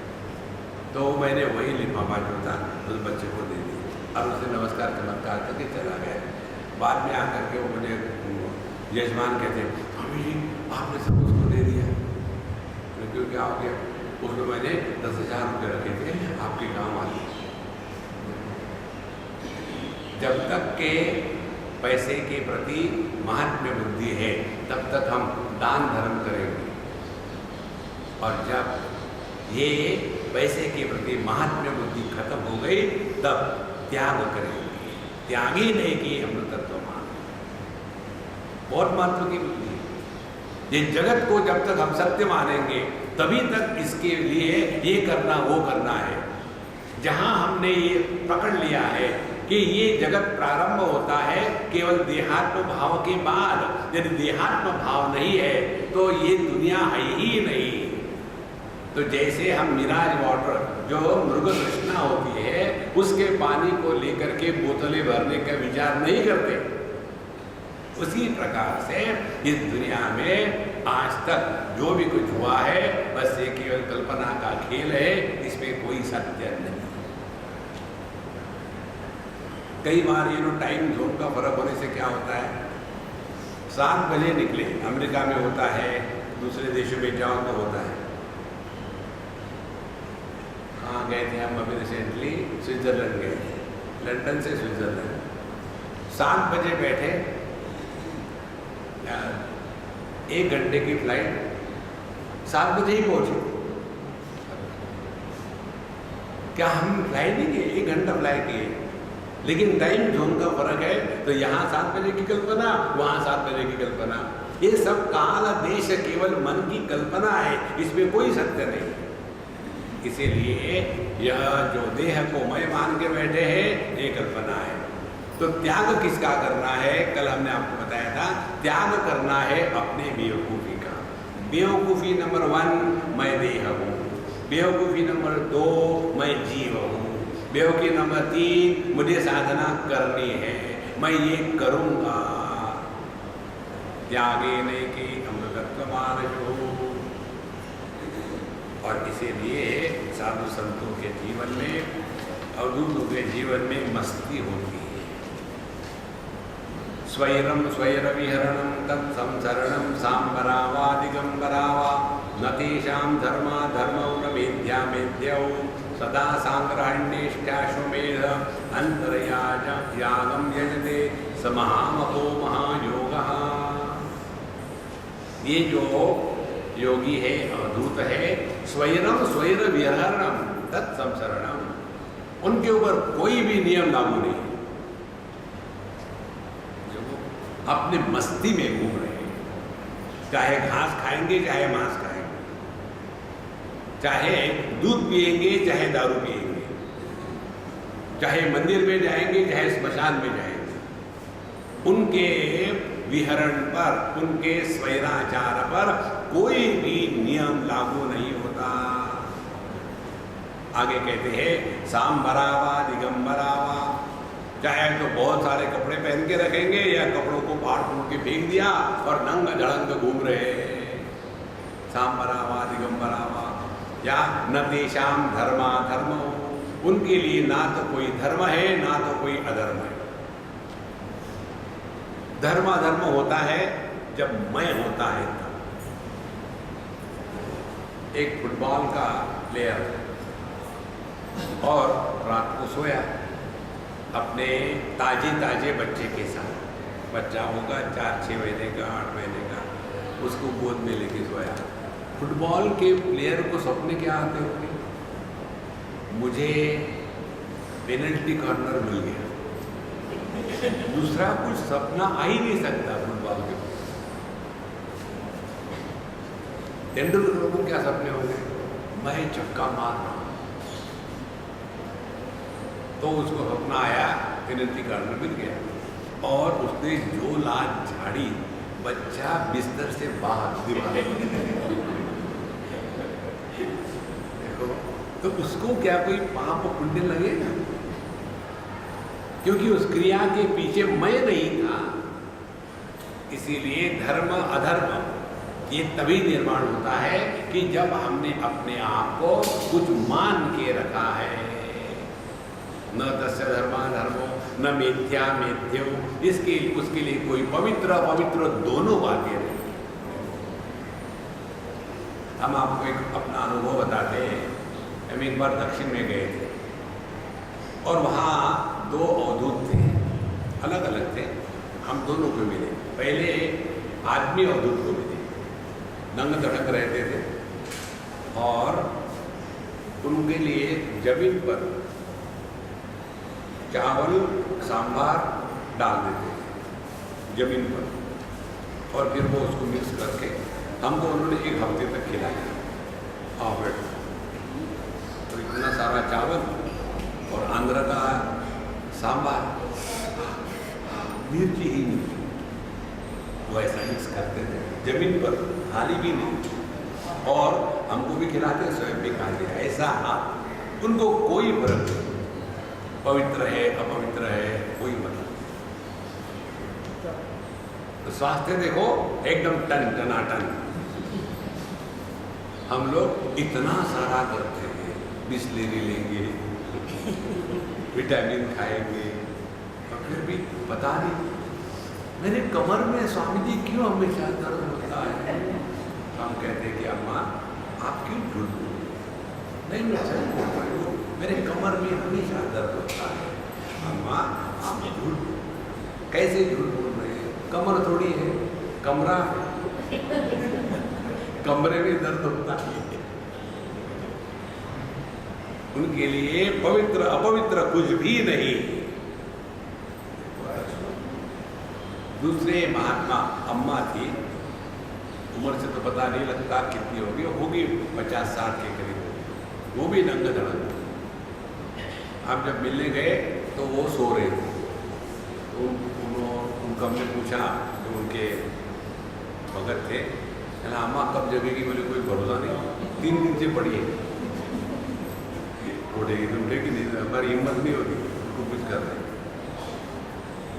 तो मैंने वही लिफाफा जो था उस बच्चे को दे दिया और उसने नमस्कार चमत्कार करके चला गया। बाद में आकर के वो मुझे यजमान कहते, स्वामी जी आपने सब उसको दे दिया। क्यों, क्या हो गया? उसमें मैंने 10,000 रुपये रखे थे, आपके काम आ गए। जब तक के पैसे के प्रति महात्म्य बुद्धि है तब तक हम दान धर्म करेंगे, और जब ये पैसे के प्रति महात्म्य बुद्धि खत्म हो गई तब त्याग करेंगे। त्यागी नहीं कि अमृतत्व मान, बहुत महत्व की बुद्धि है। ये जगत को जब तक हम सत्य मानेंगे तभी तक इसके लिए ये करना वो करना है। जहां हमने ये पकड़ लिया है कि ये जगत प्रारंभ होता है केवल देहात्म भाव के बाद, यदि देहात्म भाव नहीं है तो ये दुनिया है ही नहीं। तो जैसे हम मिराज वाटर जो मृग तृष्णा होती है उसके पानी को लेकर के बोतलें भरने का विचार नहीं करते, उसी प्रकार से इस दुनिया में आज तक जो भी कुछ हुआ है बस ये केवल कल्पना का खेल है, इसमें कोई सत्य नहीं। कई बार ये टाइम जोन का फर्क होने से क्या होता है, 7 बजे निकले, अमेरिका में होता है, दूसरे देशों में जाओ तो होता है। कहाँ गए थे हम अभी रिसेंटली? स्विट्जरलैंड गए थे, लंदन से स्विट्जरलैंड। 7 बजे बैठे, 1 घंटे की फ्लाइट, 7 बजे ही पहुंचे। क्या हम फ्लाई नहीं किए? 1 घंटा फ्लाई किए, लेकिन टाइम जोन का फर्क है। तो यहाँ 7 बजे की कल्पना, वहाँ 7 बजे की कल्पना। ये सब काल देश केवल मन की कल्पना है, इसमें कोई सत्य नहीं। इसीलिए यह जो देह को मैं मान के बैठे हैं ये कल्पना है। तो त्याग किसका करना है? कल हमने आपको बताया था, त्याग करना है अपने बेवकूफ़ी का। बेवकूफ़ी नंबर 1 मैं देह हूँ, बेवकूफ़ी नंबर 2 मैं जीव हूँ, बेवकूफ़ी नंबर 3 मुझे साधना करनी है, मैं ये करूँगा। त्यागे नहीं कि अमृतत्व मार्जो। और इसीलिए साधु संतों के जीवन में, अवधूतों के जीवन में मस्ती होती है। स्वैरम स्वैरविहरणम तत्संसरणम सांबरावा दिगंबरावा न तेषां धर्मा धर्मौ न मेध्या मेध्यौ सदा सांग्रहण्येष्टाश्वमेध अंतर्यागम यजते स महामहो महायोगः। ये जो योगी है, अवधूत है, स्वैरम स्वैर विहरणम तत्संसरणम, उनके ऊपर कोई भी नियम लागू नहीं, जो अपने मस्ती में घूम रहे हैं। चाहे घास खाएंगे, चाहे मांस खाएंगे, चाहे दूध पिएंगे, चाहे दारू पिएंगे, चाहे मंदिर में जाएंगे, चाहे स्मशान में जाएंगे, उनके विहरण पर, उनके स्वैराचार पर कोई भी नियम लागू नहीं होता। आगे कहते हैं सांबरावा दिगंबरावा, चाहे तो बहुत सारे कपड़े पहन के रखेंगे या कपड़ों को फाड़ फूड़ के फेंक दिया और नंग झड़ंग घूम रहे हैं। सांबरावा दिगंबरावा, या न तेषां धर्मा धर्मो, उनके लिए ना तो कोई धर्म है ना तो कोई अधर्म है। धर्माधर्म होता है जब मैं होता है तब। एक फुटबॉल का प्लेयर और रात को सोया अपने ताजे बच्चे के साथ। बच्चा होगा 4-6 महीने का, 8 महीने का, उसको गोद में लेके सोया। फुटबॉल के प्लेयर को सपने क्या आते होंगे? मुझे पेनल्टी कॉर्नर मिल गया, दूसरा कुछ सपना आ ही नहीं सकता फुटबॉल के। तेंदुलकर को क्या सपने होंगे? मैं चक्का मार रहा हूं, तो उसको सपना आया पेनल्टी कॉर्नर मिल गया और उसने जो लात झाड़ी, बच्चा बिस्तर से बाहर दीवार। देखो, तो उसको क्या कोई पाप पुण्य लगेगा? क्योंकि उस क्रिया के पीछे मैं नहीं था। इसीलिए धर्म अधर्म ये तभी निर्माण होता है कि जब हमने अपने आप को कुछ मान के रखा है। न तस्य धर्मा धर्मो न मेथ्या मेथ्यो, इसके उसके लिए कोई पवित्र अपवित्र दोनों बातें नहीं। हम आपको एक अपना अनुभव बताते हैं। हम एक बार दक्षिण में गए थे और वहाँ 2 अवधूत थे, अलग अलग थे। हम दोनों को मिले। पहले आदमी अवधूत को मिले, नंग धड़क रहते थे और उनके लिए जमीन पर चावल सांभर डाल देते थे जमीन पर, और फिर वो उसको मिक्स करके हमको उन्होंने 1 हफ्ते तक खिलाया। आओ बैठो। तो इतना सारा चावल और आंध्र का सांभर, मिर्ची ही नहीं, वो ऐसा मिक्स करते थे जमीन पर, थाली भी नहीं, और हमको भी खिलाते, स्वयं भी खाते। ऐसा उनको कोई फर्क नहीं, पवित्र है अपवित्र है कोई मतलब। तो स्वास्थ्य देखो एकदम टन टनाटन। हम लोग इतना सारा करते हैं, बिस्लेरी लेंगे, विटामिन खाएंगे, और फिर भी पता नहीं मेरे कमर में स्वामी जी क्यों हमेशा दर्द होता है। हम कहते हैं कि अम्मा आप क्यों झूठ बोल रहे? नहीं, मैं सच बोल रही हूँ, मेरे कमर में हमेशा दर्द होता है। अम्मा आप झूठ, कैसे झूठ बोल रहे हैं? कमर थोड़ी है, कमरा है, कमरे में दर्द होता है। उनके लिए पवित्र अपवित्र कुछ भी नहीं। दूसरे महात्मा अम्मा थी, उम्र से तो पता नहीं लगता कितनी होगी 50-60 के करीब होगी, वो भी नंगे धड़क। आप जब मिलने गए तो वो सो रहे थे, तो उनको हमने पूछा, जो उनके भगत थे, कहना अम्मा कब जगेगी? बोले कोई भरोसा नहीं, 3 दिन से पड़ी है, उठेगी तो उठेगी नहीं, हमारी हिम्मत नहीं होती उनको कुछ कर रहे।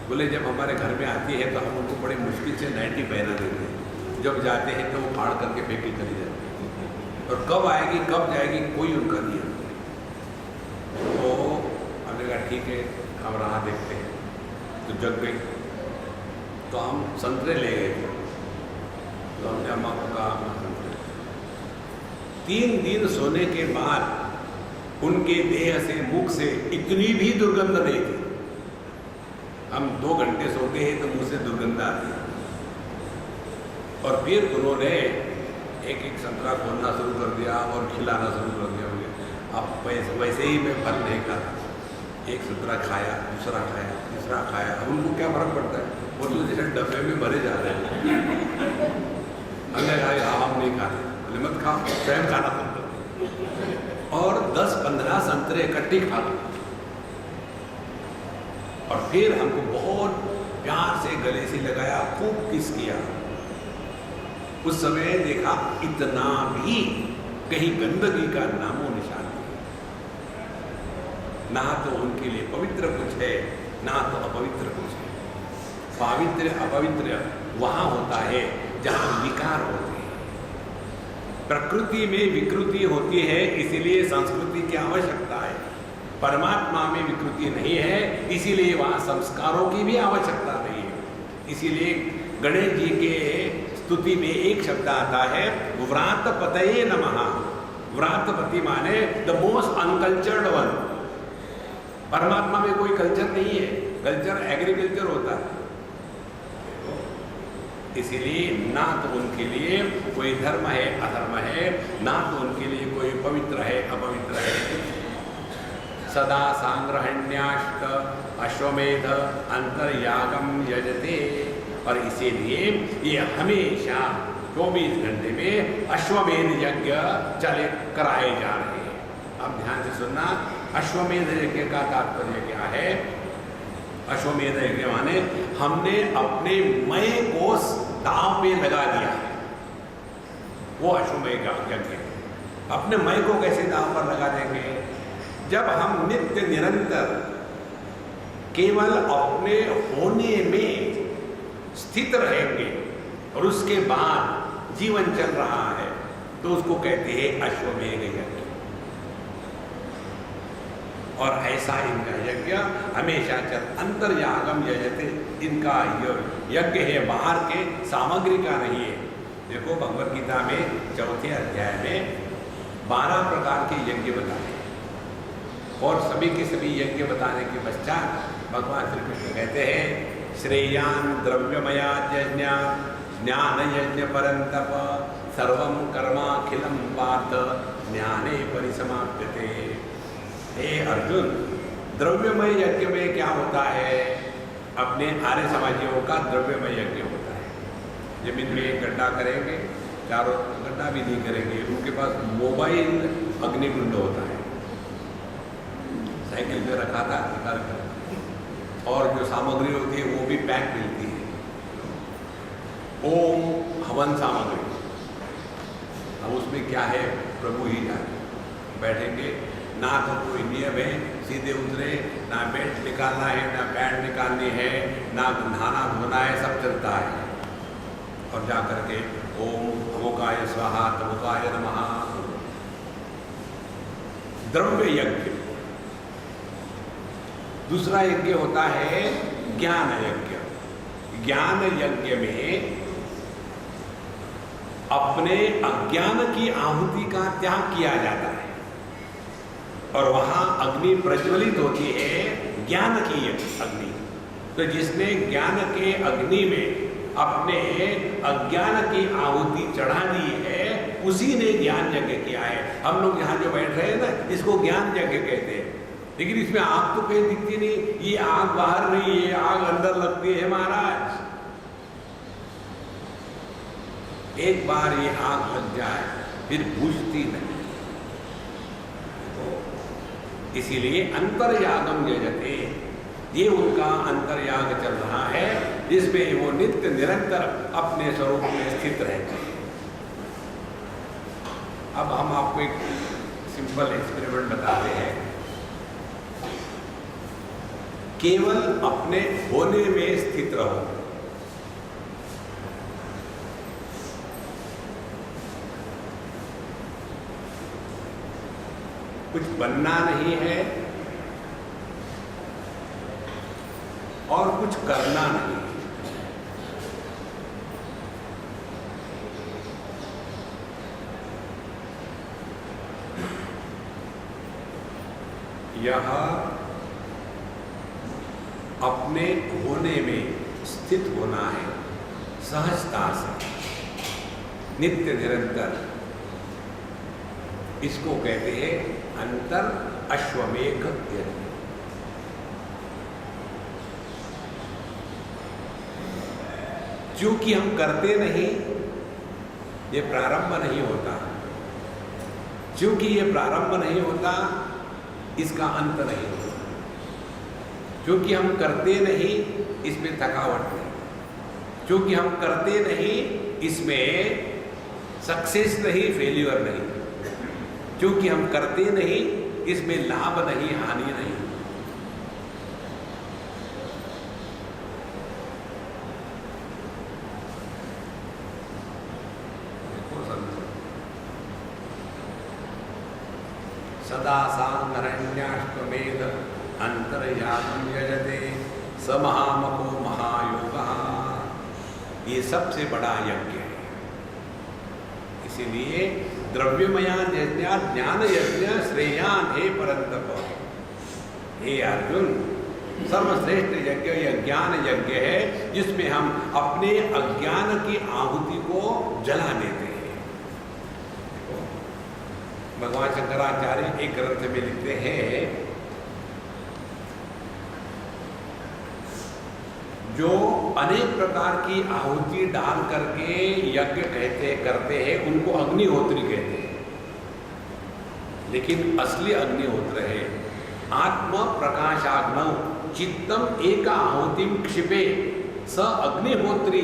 बोले जब हमारे घर में आती है तो हम उनको बड़े मुश्किल से नाइटी पहना देते हैं, जब जाते हैं तो वो फाड़ करके फेंकी चली जाती है, और कब आएगी कब जाएगी कोई उनका नहीं है। तो हमने कहा ठीक है, हम राह देखते हैं। तो जग गई, तो हम संतरे ले गए थे, तो हमने अम्मा को कहा अम्मा संतरे। 3 दिन सोने के बाद उनके देह से, मुख से इतनी भी दुर्गंध नहीं थी। हम 2 घंटे सोते हैं तो मुंह से दुर्गंध आती है। और फिर उन्होंने एक संतरा खोलना शुरू कर दिया और खिलाना शुरू कर दिया मुझे। अब वैसे ही मैं फल नहीं खाता, एक संतरा खाया, दूसरा खाया, तीसरा खाया। अब उनको क्या फर्क पड़ता है, वो तो जैसे डब्बे में भरे जा रहे हैं। हमने कहा हम नहीं खाते, बोले मत खाओ, स्वयं खाना पड़ता। और 10-15 संतरे इकट्ठे खा लो, और फिर हमको बहुत प्यार से गले से लगाया, खूब किस किया। उस समय देखा इतना भी कहीं गंदगी का नामो निशान नहीं, ना तो उनके लिए पवित्र कुछ है, ना तो अपवित्र कुछ है। पवित्र अपवित्र वहां होता है जहां विकार होते हैं। प्रकृति में विकृति होती है, इसीलिए संस्कृति की आवश्यकता है। परमात्मा में विकृति नहीं है, इसीलिए वहां संस्कारों की भी आवश्यकता नहीं है। इसीलिए गणेश जी के स्तुति में एक शब्द आता है व्रातपतये नमः। व्रातपति माने द मोस्ट अनकल्चर्ड वन। परमात्मा में कोई कल्चर नहीं है, कल्चर एग्रीकल्चर होता है। इसीलिए ना तो उनके लिए कोई धर्म है अधर्म है, ना तो उनके लिए कोई पवित्र है अपवित्र है। सदा सांग्रहण्याष्ट अश्वमेध अंतर्यागम यजते। और इसीलिए ये हमेशा 24 घंटे में अश्वमेध यज्ञ चले कराए जा रहे हैं। अब ध्यान से सुनना, अश्वमेध यज्ञ का तात्पर्य क्या है? अश्वमेध यज्ञ माने हमने अपने मय को दांव पे लगा दिया, वो अश्वमेध यज्ञ। अपने मय को कैसे दांव पर लगा देंगे? जब हम नित्य निरंतर केवल अपने होने में स्थित रहेंगे और उसके बाद जीवन चल रहा है, तो उसको कहते हैं अश्वमेध यज्ञ। और ऐसा इनका यज्ञ हमेशा चल। अंतर्यागम यजते, इनका यज्ञ है बाहर के सामग्री का नहीं है। देखो भगवद गीता में 4थे अध्याय में 12 प्रकार के यज्ञ बताए, और सभी के सभी यज्ञ बताने के पश्चात भगवान श्री कृष्ण कहते हैं श्रेयान द्रव्यमया यज्ञ ज्ञान यज्ञ परंतप सर्वम कर्माखिलम पार्थ ज्ञाने परिसमाप्यते। हे अर्जुन, द्रव्यमय यज्ञ में क्या होता है? अपने आर्य समाजियों का द्रव्यमय यज्ञ होता है। जमीन में एक गड्ढा करेंगे, चारों गड्ढा भी नहीं करेंगे, उनके पास मोबाइल अग्निकुंड होता है, साइकिल में रखा था निकाल कर, और जो सामग्री होती है वो भी पैक मिलती है। ओम हवन सामग्री, अब उसमें क्या है प्रभु ही जाने। बैठेंगे, ना तो कोई नियम है सीधे उतरे, ना बेल्ट निकालना है, ना पैंट निकालनी है, ना नहाना धोना है, सब चलता है। और जा करके ओम अमुकाय स्वाहा तमुकाय नमः। द्रव्य यज्ञ। दूसरा यज्ञ होता है ज्ञान यज्ञ। ज्ञान यज्ञ में अपने अज्ञान की आहुति का त्याग किया जाता है, और वहां अग्नि प्रज्वलित होती है, ज्ञान की अग्नि। तो जिसने ज्ञान के अग्नि में अपने अज्ञान की आहुति चढ़ा दी है, उसी ने ज्ञान यज्ञ किया है। हम लोग यहाँ जो बैठ रहे हैं ना, इसको ज्ञान यज्ञ कहते हैं, लेकिन इसमें आग तो कहीं दिखती नहीं। ये आग बाहर नहीं है, आग अंदर लगती है महाराज। एक बार ये आग लग जाए फिर बुझती नहीं। तो इसीलिए अंतर्यागम यजते, ये उनका अंतर्याग चल रहा है जिसमें वो नित्य निरंतर अपने स्वरूप में स्थित रहते हैं। अब हम आपको एक सिंपल एक्सपेरिमेंट बताते हैं। केवल अपने होने में स्थित रहो। कुछ बनना नहीं है और कुछ करना नहीं है। यह अपने होने में स्थित होना है सहजता से, नित्य निरंतर। इसको कहते हैं अंतर अश्वमेघ यज्ञ। क्योंकि हम करते नहीं, ये प्रारंभ नहीं होता। क्योंकि ये प्रारंभ नहीं होता, इसका अंत नहीं होता। क्योंकि हम करते नहीं, इसमें थकावट नहीं। क्योंकि हम करते नहीं, इसमें सक्सेस नहीं, फेल्यूर नहीं। क्योंकि हम करते नहीं, इसमें लाभ नहीं, हानि नहीं। सदा सांगरण्याष्टमेध अंतर्यागम यजते स महामको महायोगः। ये सबसे बड़ा यज्ञ है। इसीलिए द्रव्यमयान यज्ञ ज्ञान यज्ञ श्रेयान हे परंतप। हे अर्जुन, सर्वश्रेष्ठ यज्ञ यह ज्ञान यज्ञ है जिसमें हम अपने अज्ञान की आहुति को जला देते हैं। भगवान शंकराचार्य एक ग्रंथ में लिखते हैं, जो अनेक प्रकार की आहुति डाल करके यज्ञ करते हैं उनको अग्निहोत्री कहते हैं। लेकिन असली अग्निहोत्र है आत्म प्रकाशाग्नौ चित्तम एक आहुतिम क्षिपे स अग्निहोत्री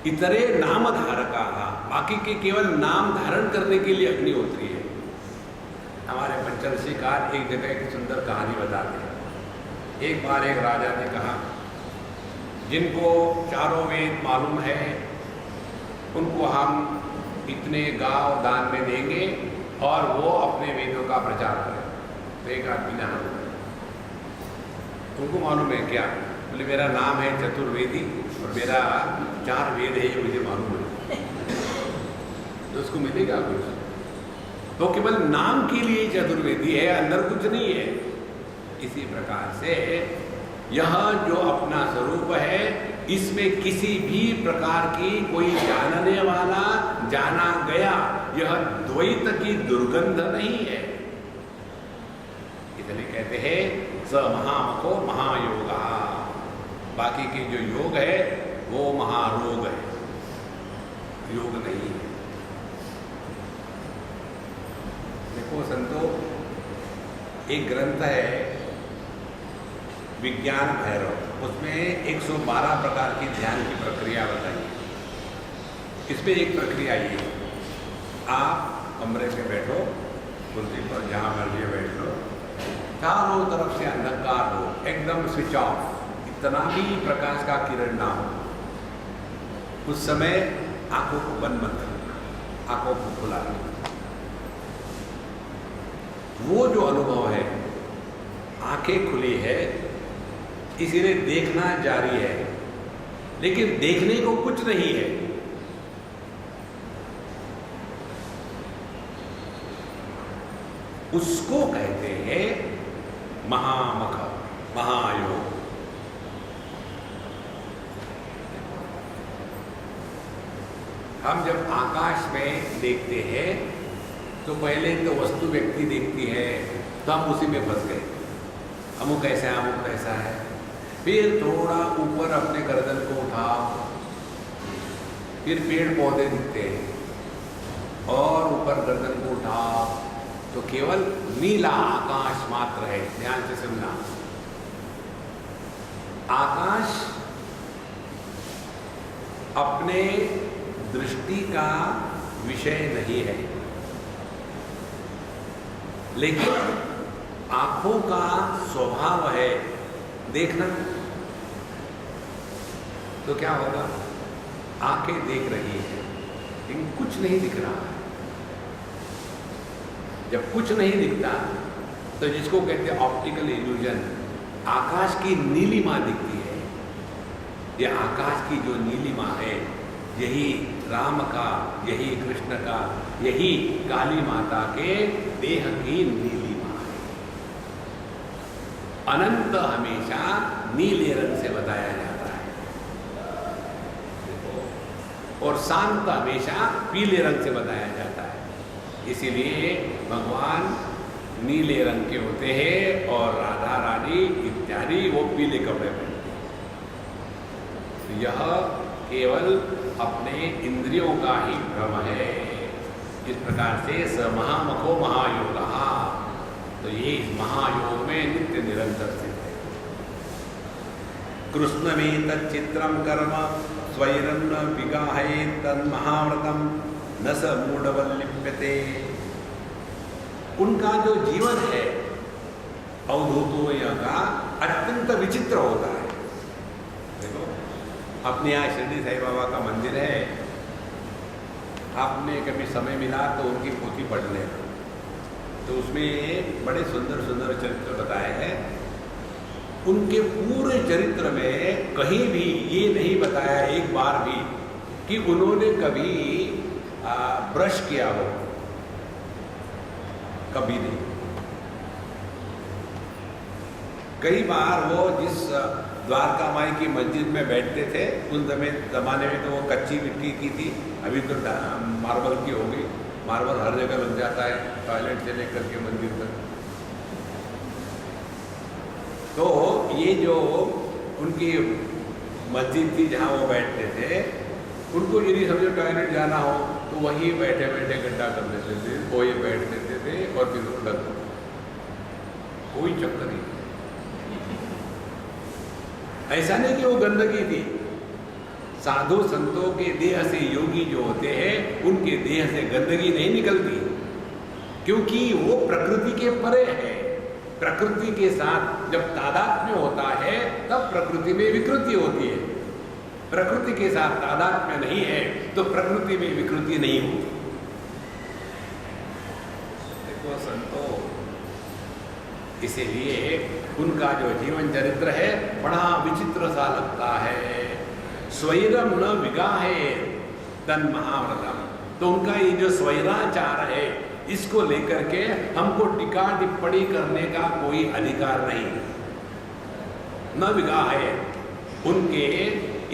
इतरे नाम धारका। बाकी के केवल नाम धारण करने के लिए अग्निहोत्री है। हमारे पंचदशीकार एक जगह एक सुंदर कहानी बताते हैं। एक बार एक राजा ने कहा, जिनको चारों वेद मालूम है उनको हम इतने गांव दान में देंगे और वो अपने वेदों का प्रचार करें। तो एक आदमी ने हाँ, तुमको मालूम है क्या? बोले मेरा नाम है चतुर्वेदी और मेरा 4 वेद है, ये मुझे मालूम है। तो उसको मिलेगा कुछ? तो केवल नाम के लिए चतुर्वेदी है, अंदर कुछ नहीं है। इसी प्रकार से यह जो अपना स्वरूप है, इसमें किसी भी प्रकार की कोई जानने वाला जाना गया यह द्वैत की दुर्गंध नहीं है। इसलिए कहते हैं स महामको महायोगा। बाकी के जो योग है वो महारोग है, योग नहीं है। देखो संतो, एक ग्रंथ है विज्ञान भैरव, उसमें 112 प्रकार की ध्यान की प्रक्रिया बताई। इसमें एक प्रक्रिया ये, आप कमरे में बैठो, कुर्सी पर जहाँ मर्जी बैठ लो, चारों तरफ से अंधकार हो, एकदम स्विच ऑफ, इतना भी प्रकाश का किरण ना हो। उस समय आंखों को बंद मत करना, आंखों को खुला रखना। वो जो अनुभव है, आंखें खुली है, इसीलिए देखना जारी है, लेकिन देखने को कुछ नहीं है। उसको कहते हैं महामख, महायोग। हम जब आकाश में देखते हैं तो पहले तो वस्तु व्यक्ति देखती है, तो हम उसी में फंस गए। अमुक कैसा है, अमुक कैसा है। फिर थोड़ा ऊपर अपने गर्दन को उठाओ, फिर पेड़ पौधे दिखते हैं और ऊपर गर्दन को उठा तो केवल नीला आकाश मात्र है। ध्यान से सुनना, आकाश अपने दृष्टि का विषय नहीं है, लेकिन आंखों का स्वभाव है देखना। तो क्या होगा, आंखें देख रही है लेकिन कुछ नहीं दिख रहा है। जब कुछ नहीं दिखता तो जिसको कहते हैं ऑप्टिकल इल्यूजन, आकाश की नीलिमा दिखती है। यह आकाश की जो नीलिमा है, यही राम का, यही कृष्ण का, यही काली माता के देह की नीलिमा है। अनंत हमेशा नीले रंग से बताया जाता है और शांत हमेशा पीले रंग से बताया जाता है। इसीलिए भगवान नीले रंग के होते हैं और राधा रानी इत्यादि वो पीले कपड़े पहनते हैं। यह केवल अपने इंद्रियों का ही भ्रम है। इस प्रकार से स महामखो महायोगः, तो ये इस महायोग में नित्य निरंतर स्थित है। कृष्ण में तच्चित्रम कर्म स्वैरम न विगाहे तन्महाव्रतम न स मूढ़वल्लिप्यते। उनका जो जीवन है अवधूतों का अत्यंत विचित्र होता है। देखो, अपने यहाँ शिरडी साईं बाबा का मंदिर है, आपने कभी समय मिला तो उनकी पोथी पढ़ लें, तो उसमें बड़े सुंदर सुंदर चरित्र बताए हैं। उनके पूरे चरित्र में कहीं भी ये नहीं बताया एक बार भी कि उन्होंने कभी ब्रश किया हो, कभी नहीं। कई बार वो जिस द्वारका माई की मस्जिद में बैठते थे, उस जमाने में तो वो कच्ची मिट्टी की थी, अभी तो मार्बल की हो गई। मार्बल हर जगह लग जाता है, टॉयलेट से लेकर के मंदिर तक। तो ये जो उनकी मस्जिद थी जहाँ वो बैठते थे, उनको यदि समझो टॉयलेट जाना हो तो वहीं बैठे बैठे गड्ढा कर देते थे, कोई बैठ देते थे और फिर वो लग, कोई चक्कर नहीं। ऐसा नहीं कि वो गंदगी थी। साधु संतों के देह से योगी जो होते हैं, उनके देह से गंदगी नहीं निकलती, क्योंकि वो प्रकृति के परे है। प्रकृति के साथ जब तादात्म्य होता है तब प्रकृति में विकृति होती है। प्रकृति के साथ तादात्म्य नहीं है तो प्रकृति में विकृति नहीं होती। देखो संतों, इसीलिए उनका जो जीवन चरित्र है बड़ा विचित्र सा लगता है। स्वैरम न विगाहे तन्महाव्रतम, तो उनका ये जो स्वैराचार है, इसको लेकर के हमको टीका टिप्पणी करने का कोई अधिकार नहीं। न विगाहे, उनके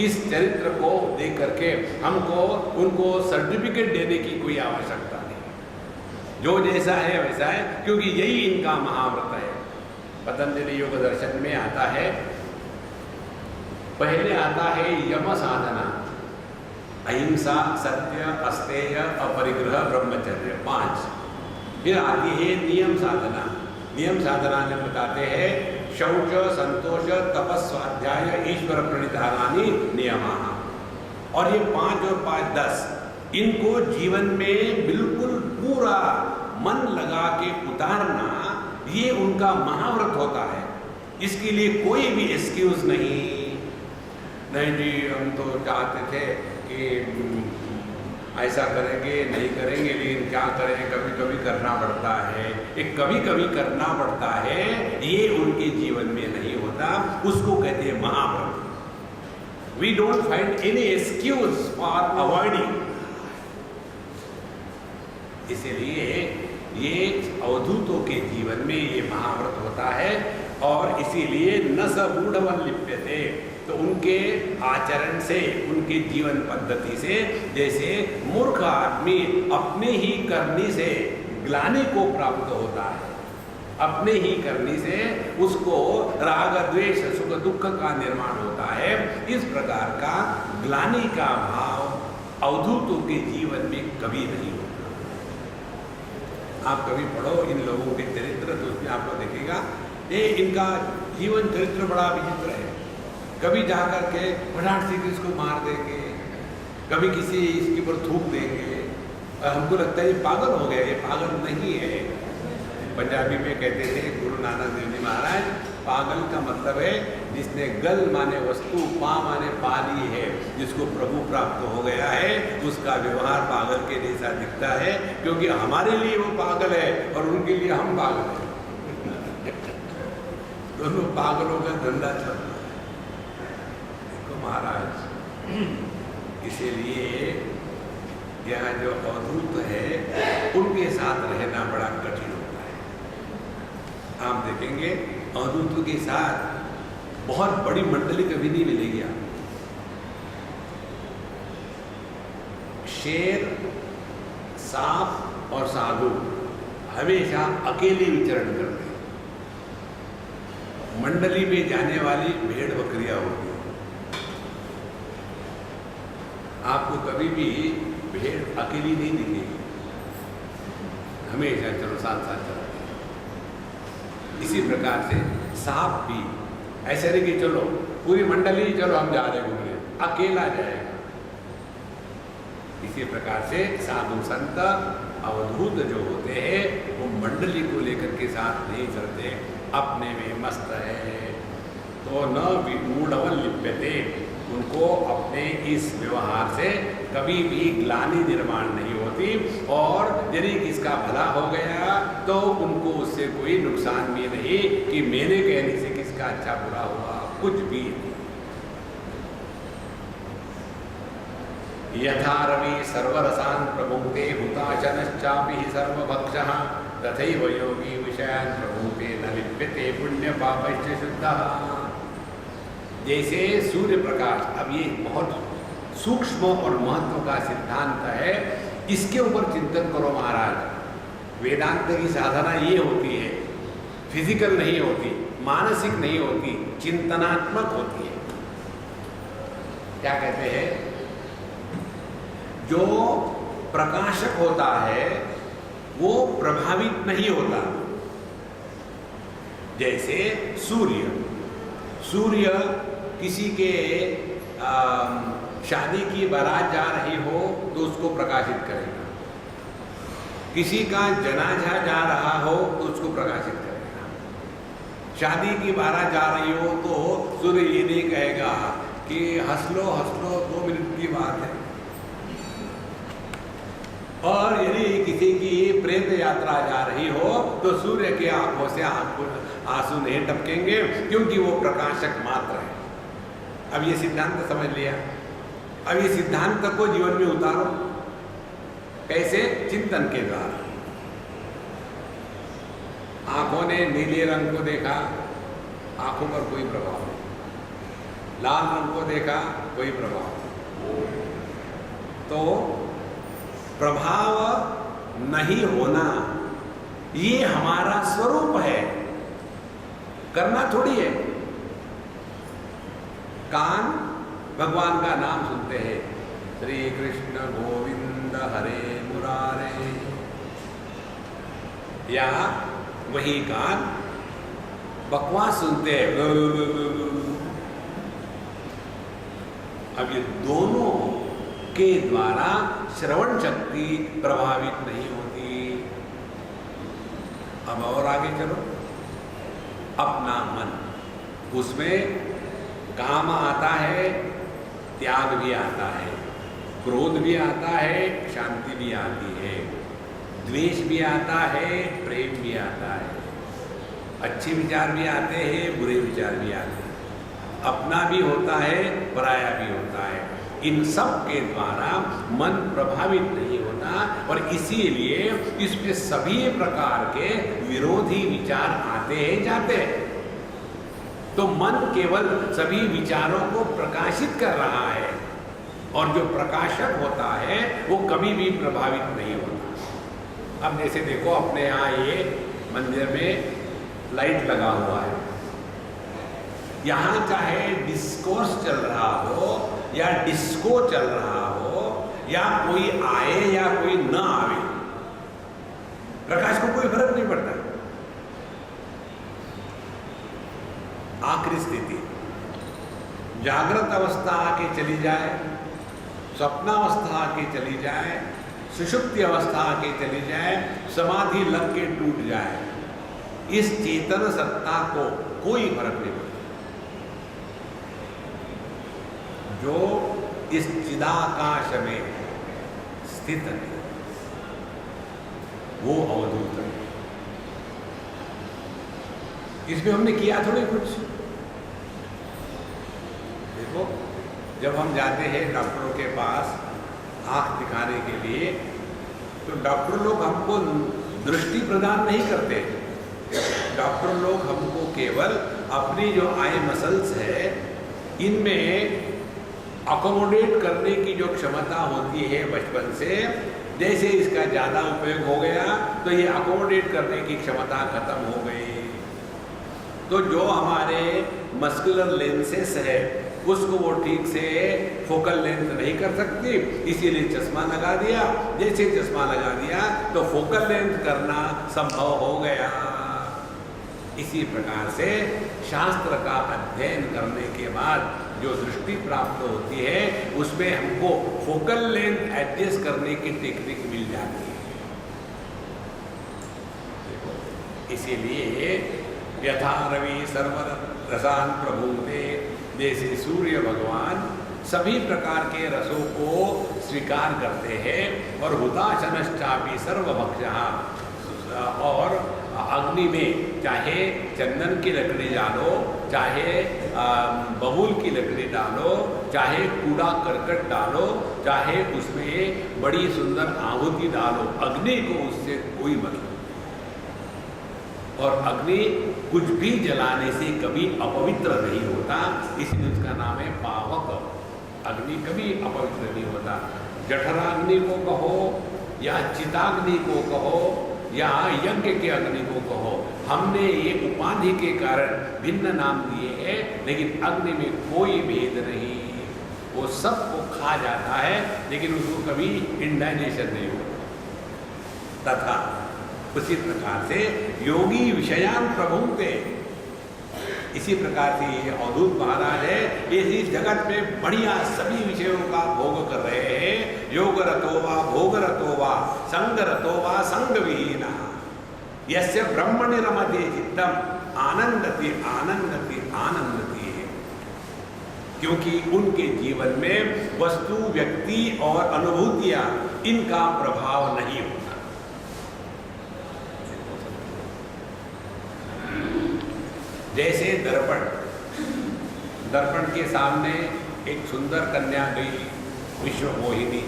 इस चरित्र को देख करके हमको उनको सर्टिफिकेट देने की कोई आवश्यकता नहीं। जो जैसा है वैसा है, क्योंकि यही इनका महाव्रत है। पतंजलि योग दर्शन में आता है, पहले आता है यम साधना, अहिंसा, सत्य, अस्तेय, अपरिग्रह, ब्रह्मचर्य, 5। फिर आती है नियम साधना। नियम साधना में बताते हैं शौच, संतोष, तपस्, स्वाध्याय, ईश्वर प्रणिधानानि नियमाः। और ये 5 और 5 10, इनको जीवन में बिल्कुल पूरा मन लगा के उतारना, ये उनका महाव्रत होता है। इसके लिए कोई भी एक्सक्यूज नहीं जी, हम तो चाहते थे कि ऐसा करेंगे, नहीं करेंगे, लेकिन क्या करें, कभी कभी करना पड़ता है। एक कभी कभी करना पड़ता है, ये उनके जीवन में नहीं होता, उसको कहते हैं महाव्रत। We don't find any excuse for avoiding. इसलिए ये अवधूतों के जीवन में ये महाव्रत होता है। और इसीलिए न स मूढ़वल्लिप्यते, तो उनके आचरण से, उनके जीवन पद्धति से, जैसे मूर्ख आदमी अपने ही करनी से ग्लानि को प्राप्त होता है, अपने ही करनी से उसको राग द्वेष सुख दुख का निर्माण होता है, इस प्रकार का ग्लानि का भाव अवधूतों के जीवन में कभी नहीं होता। आप कभी पढ़ो इन लोगों के चरित्र तो उसमें आपको देखेगा ये इनका जीवन चरित्र बड़ा विचित्र है। कभी जाकर के फटाक से इसको मार देंगे, कभी किसी इसके ऊपर थूक देंगे, हमको लगता है ये पागल हो गया। ये पागल नहीं है। पंजाबी में कहते थे गुरु नानक देव जी महाराज, पागल का मतलब है जिसने गल माने वस्तु, पा माने पा ली है, जिसको प्रभु प्राप्त हो गया है, उसका व्यवहार पागल के जैसा दिखता है, क्योंकि हमारे लिए वो पागल है और उनके लिए हम पागल हैं। दोनों पागलों का धंधा चल रहा है। देखो महाराज, इसीलिए यह जो अवधूत है उनके साथ रहना बड़ा कठिन होता है। आप देखेंगे अवधूत के साथ बहुत बड़ी मंडली कभी नहीं मिलेगी। आप शेर, सांप और साधु हमेशा अकेले विचरण करते हैं। मंडली में जाने वाली भेड़ बकरियां होती हैं। आपको कभी भी भेड़ अकेली नहीं दिखेगी, हमेशा चलो साथ साथ चलते हैं। इसी प्रकार से सांप भी ऐसे नहीं कि चलो पूरी मंडली चलो हम जा रहे घूमने, अकेला जाएगा। इसी प्रकार से साधु संत अवधूत जो होते हैं वो मंडली को लेकर के साथ नहीं चलते, अपने में मस्त है। तो न विमूढ़ लिप्यते, उनको अपने इस व्यवहार से कभी भी ग्लानि निर्माण नहीं होती, और यदि किसका भला हो गया तो उनको उससे कोई नुकसान भी नहीं कि मेरे कहने से किसका अच्छा बुरा हुआ, कुछ भी नहीं। यथा रवि सर्वरसान् प्रभुङ्क्ते हुताशनश्चापि सर्वभक्षः तथैव योगी विषयान् प्रभुङ्क्ते न लिप्यते पुण्य पापश्च शुद्धः। जैसे सूर्य प्रकाश, अब ये बहुत सूक्ष्म और महत्व का सिद्धांत है, इसके ऊपर चिंतन करो महाराज। वेदांत की साधना ये होती है, फिजिकल नहीं होती, मानसिक नहीं होती, चिंतनात्मक होती है। क्या कहते हैं, जो प्रकाशक होता है वो प्रभावित नहीं होता। जैसे सूर्य किसी के शादी की बारात जा रही हो तो उसको प्रकाशित करेगा, किसी का जनाजा जा रहा हो तो उसको प्रकाशित करेगा। शादी की बारात जा रही हो तो सूर्य ये नहीं कहेगा कि हंस लो 2 मिनट की बात है। और यदि किसी की प्रेत यात्रा जा रही हो तो सूर्य के आंखों से आंसू नहीं टपकेंगे, क्योंकि वो प्रकाशक मात्र है। अब ये सिद्धांत समझ लिया। अब ये सिद्धांत को जीवन में उतारो। कैसे? चिंतन के द्वारा। आंखों ने नीले रंग को देखा, आंखों पर कोई प्रभाव नहीं। लाल रंग को देखा, कोई प्रभाव नहीं। तो प्रभाव नहीं होना ये हमारा स्वरूप है, करना थोड़ी है। कान भगवान का नाम सुनते हैं, श्री कृष्ण गोविंद हरे मुरारे, या वही कान बकवास सुनते हैं। अब ये दोनों के द्वारा श्रवण शक्ति प्रभावित नहीं होती। अब और आगे चलो, अपना मन, उसमें काम आता है, त्याग भी आता है, क्रोध भी आता है, शांति भी आती है, द्वेष भी आता है, प्रेम भी आता है, अच्छे विचार भी आते हैं, बुरे विचार भी आते हैं, अपना भी होता है, पराया भी होता है। इन सब के द्वारा मन प्रभावित नहीं होता, और इसीलिए इसमें सभी प्रकार के विरोधी विचार आते हैं, जाते हैं। तो मन केवल सभी विचारों को प्रकाशित कर रहा है, और जो प्रकाशक होता है वो कभी भी प्रभावित नहीं होता। अब जैसे देखो, अपने यहाँ ये मंदिर में लाइट लगा हुआ है, यहाँ चाहे डिस्कोर्स चल रहा हो या डिस्को चल रहा हो या कोई आए या कोई न आवे, प्रकाश को कोई फर्क नहीं पड़ता। आखिरी स्थिति जागृत अवस्था आके चली जाए, स्वप्नावस्था आके चली जाए, सुषुप्ति अवस्था आके चली जाए, समाधि लग के टूट जाए, इस चेतन सत्ता को कोई फर्क नहीं पड़ता। जो इस चिदाकाश में स्थित है वो अवधूत है। इसमें हमने किया थोड़ी कुछ। देखो, जब हम जाते हैं डॉक्टरों के पास आंख दिखाने के लिए, तो डॉक्टर लोग हमको दृष्टि प्रदान नहीं करते। डॉक्टर लोग हमको केवल अपनी जो आई मसल्स है इनमें अकोमोडेट करने की जो क्षमता होती है बचपन से, जैसे इसका ज़्यादा उपयोग हो गया तो ये अकोमोडेट करने की क्षमता खत्म हो गई। तो जो हमारे मस्कुलर लेंसेस है उसको वो ठीक से फोकल लेंथ नहीं कर सकती, इसीलिए चश्मा लगा दिया। जैसे चश्मा लगा दिया तो फोकल लेंथ करना संभव हो गया। इसी प्रकार से शास्त्र का अध्ययन करने के बाद जो दृष्टि प्राप्त होती है उसमें हमको फोकल लेंथ एडजस्ट करने की टेक्निक मिल जाती है। इसीलिए यथा रवि सर्व रसान प्रभुते, जैसे सूर्य भगवान सभी प्रकार के रसों को स्वीकार करते हैं, और हुताशनश्चापि सर्वभक्षः, और अग्नि में चाहे चंदन की लकड़ी डालो, चाहे बबूल की लकड़ी डालो, चाहे कूड़ा करकट डालो, चाहे उसमें बड़ी सुंदर आहुति डालो, अग्नि को उससे कोई मतलब। और अग्नि कुछ भी जलाने से कभी अपवित्र नहीं होता, इसलिए उसका नाम है पावक। अग्नि कभी अपवित्र नहीं होता। जठराग्नि को कहो या चिताग्नि को कहो या यज्ञ के अग्नि को कहो, हमने ये उपाधि के कारण भिन्न नाम दिए हैं, लेकिन अग्नि में कोई भेद नहीं। वो सबको खा जाता है लेकिन उसको कभी इंडाइजेशन नहीं होता। तथा उसी प्रकार से योगी विषयान प्रभुते, इसी प्रकार से ये अवधूत महाराज है, ये इस जगत में बढ़िया सभी विषयों का भोग कर रहे हैं। योग रतो वा भोग रतो वा संग रतो वा संग विहीना यस्य ब्रह्मणि रमते चित्तम आनंदति आनंदति आनंदति है। क्योंकि उनके जीवन में वस्तु, व्यक्ति और अनुभूतियां इनका प्रभाव नहीं होता। जैसे दर्पण, दर्पण के सामने एक सुंदर कन्या गई विश्व मोहिनी,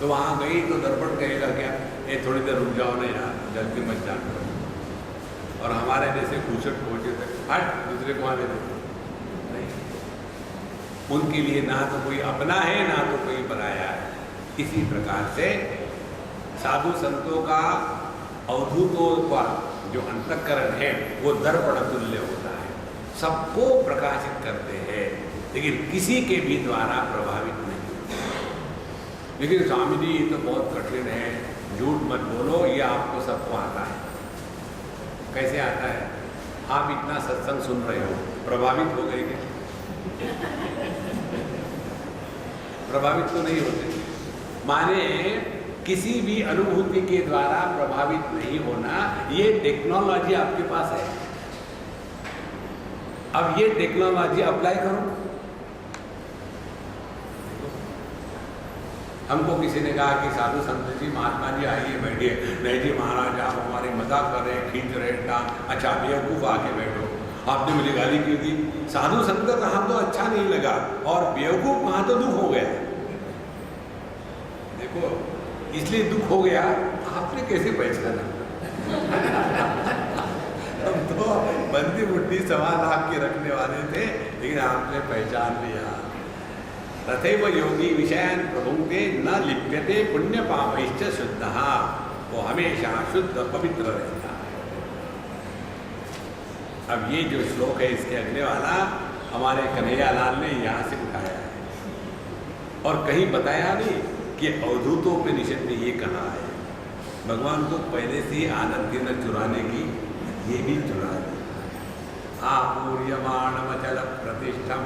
तो वहां गई तो दर्पण कहेगा क्या, ये थोड़ी देर रुक जाओ ना यार, जल्दी मत जाओ। और हमारे जैसे घूसट पहुंचे थे, हट दूसरे को आने दे नहीं। उनके लिए ना तो कोई अपना है ना तो कोई पराया है। इसी प्रकार से साधु संतों का अवधूतों का जो अंतःकरण है वो दर्पण तुल्य होता है, सबको प्रकाशित करते हैं, लेकिन किसी के भी द्वारा प्रभावित नहीं। लेकिन स्वामी जी ये तो बहुत कठिन है, झूठ मत बोलो, ये आपको सबको आता है। कैसे आता है? आप इतना सत्संग सुन रहे हो, प्रभावित हो गए क्या? प्रभावित तो नहीं होते। माने किसी भी अनुभूति के द्वारा प्रभावित नहीं होना, ये टेक्नोलॉजी आपके पास है। अब ये टेक्नोलॉजी अप्लाई करो। हमको किसी ने कहा कि साधु संत जी, महात्मा जी आइए बैठिए। नहीं जी महाराज, आप हमारे मजाक कर रहे हैं, खींच रहे हैं टांग। अच्छा बेवकूफ आके बैठो। आपने मुझे गाली क्यों दी? साधु संत का कहा तो अच्छा नहीं लगा, और बेवकूफ कहा तो दुख हो गया। देखो, इसलिए दुख हो गया, आपने कैसे पहचाना? हम तो बंदी मुट्ठी सवाल आपके रखने वाले थे, लेकिन आपने पहचान लिया। तथैव योगी विषयान प्रभुंते न लिप्यते पुण्य पापैश्च शुद्धः, वो हमेशा शुद्ध पवित्र रहता है। अब ये जो श्लोक है इसके अगले वाला हमारे कन्हैया लाल ने यहाँ से उठाया है। और कहीं बताया नहीं कि अवधूतोपनिषद में ये कहा है, भगवान को पहले से ही आदत थी न चुराने की, ये भी चुरा दी। आपूर्यमाणमचल प्रतिष्ठम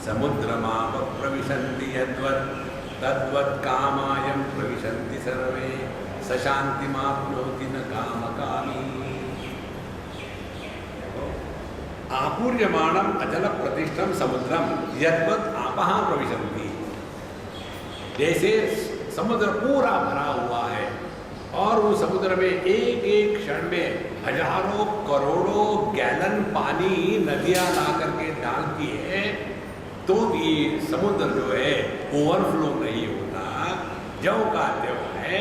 समुद्रमाप प्रविशन्ति यद्वत् तद्वत् कामायं प्रविशन्ति सर्वे सशान्तिमाप्नोति न कामकामी। आपूर्यमाणम अचल प्रतिष्ठम समुद्रम यद्वत् आपः प्रविशन्ति। जैसे समुद्र पूरा भरा हुआ है और उस समुद्र में एक एक क्षण में हजारों करोड़ों गैलन पानी नदियां ला करके डालती है, तो भी समुद्र जो है ओवरफ्लो नहीं होता, ज्यों का त्यों है।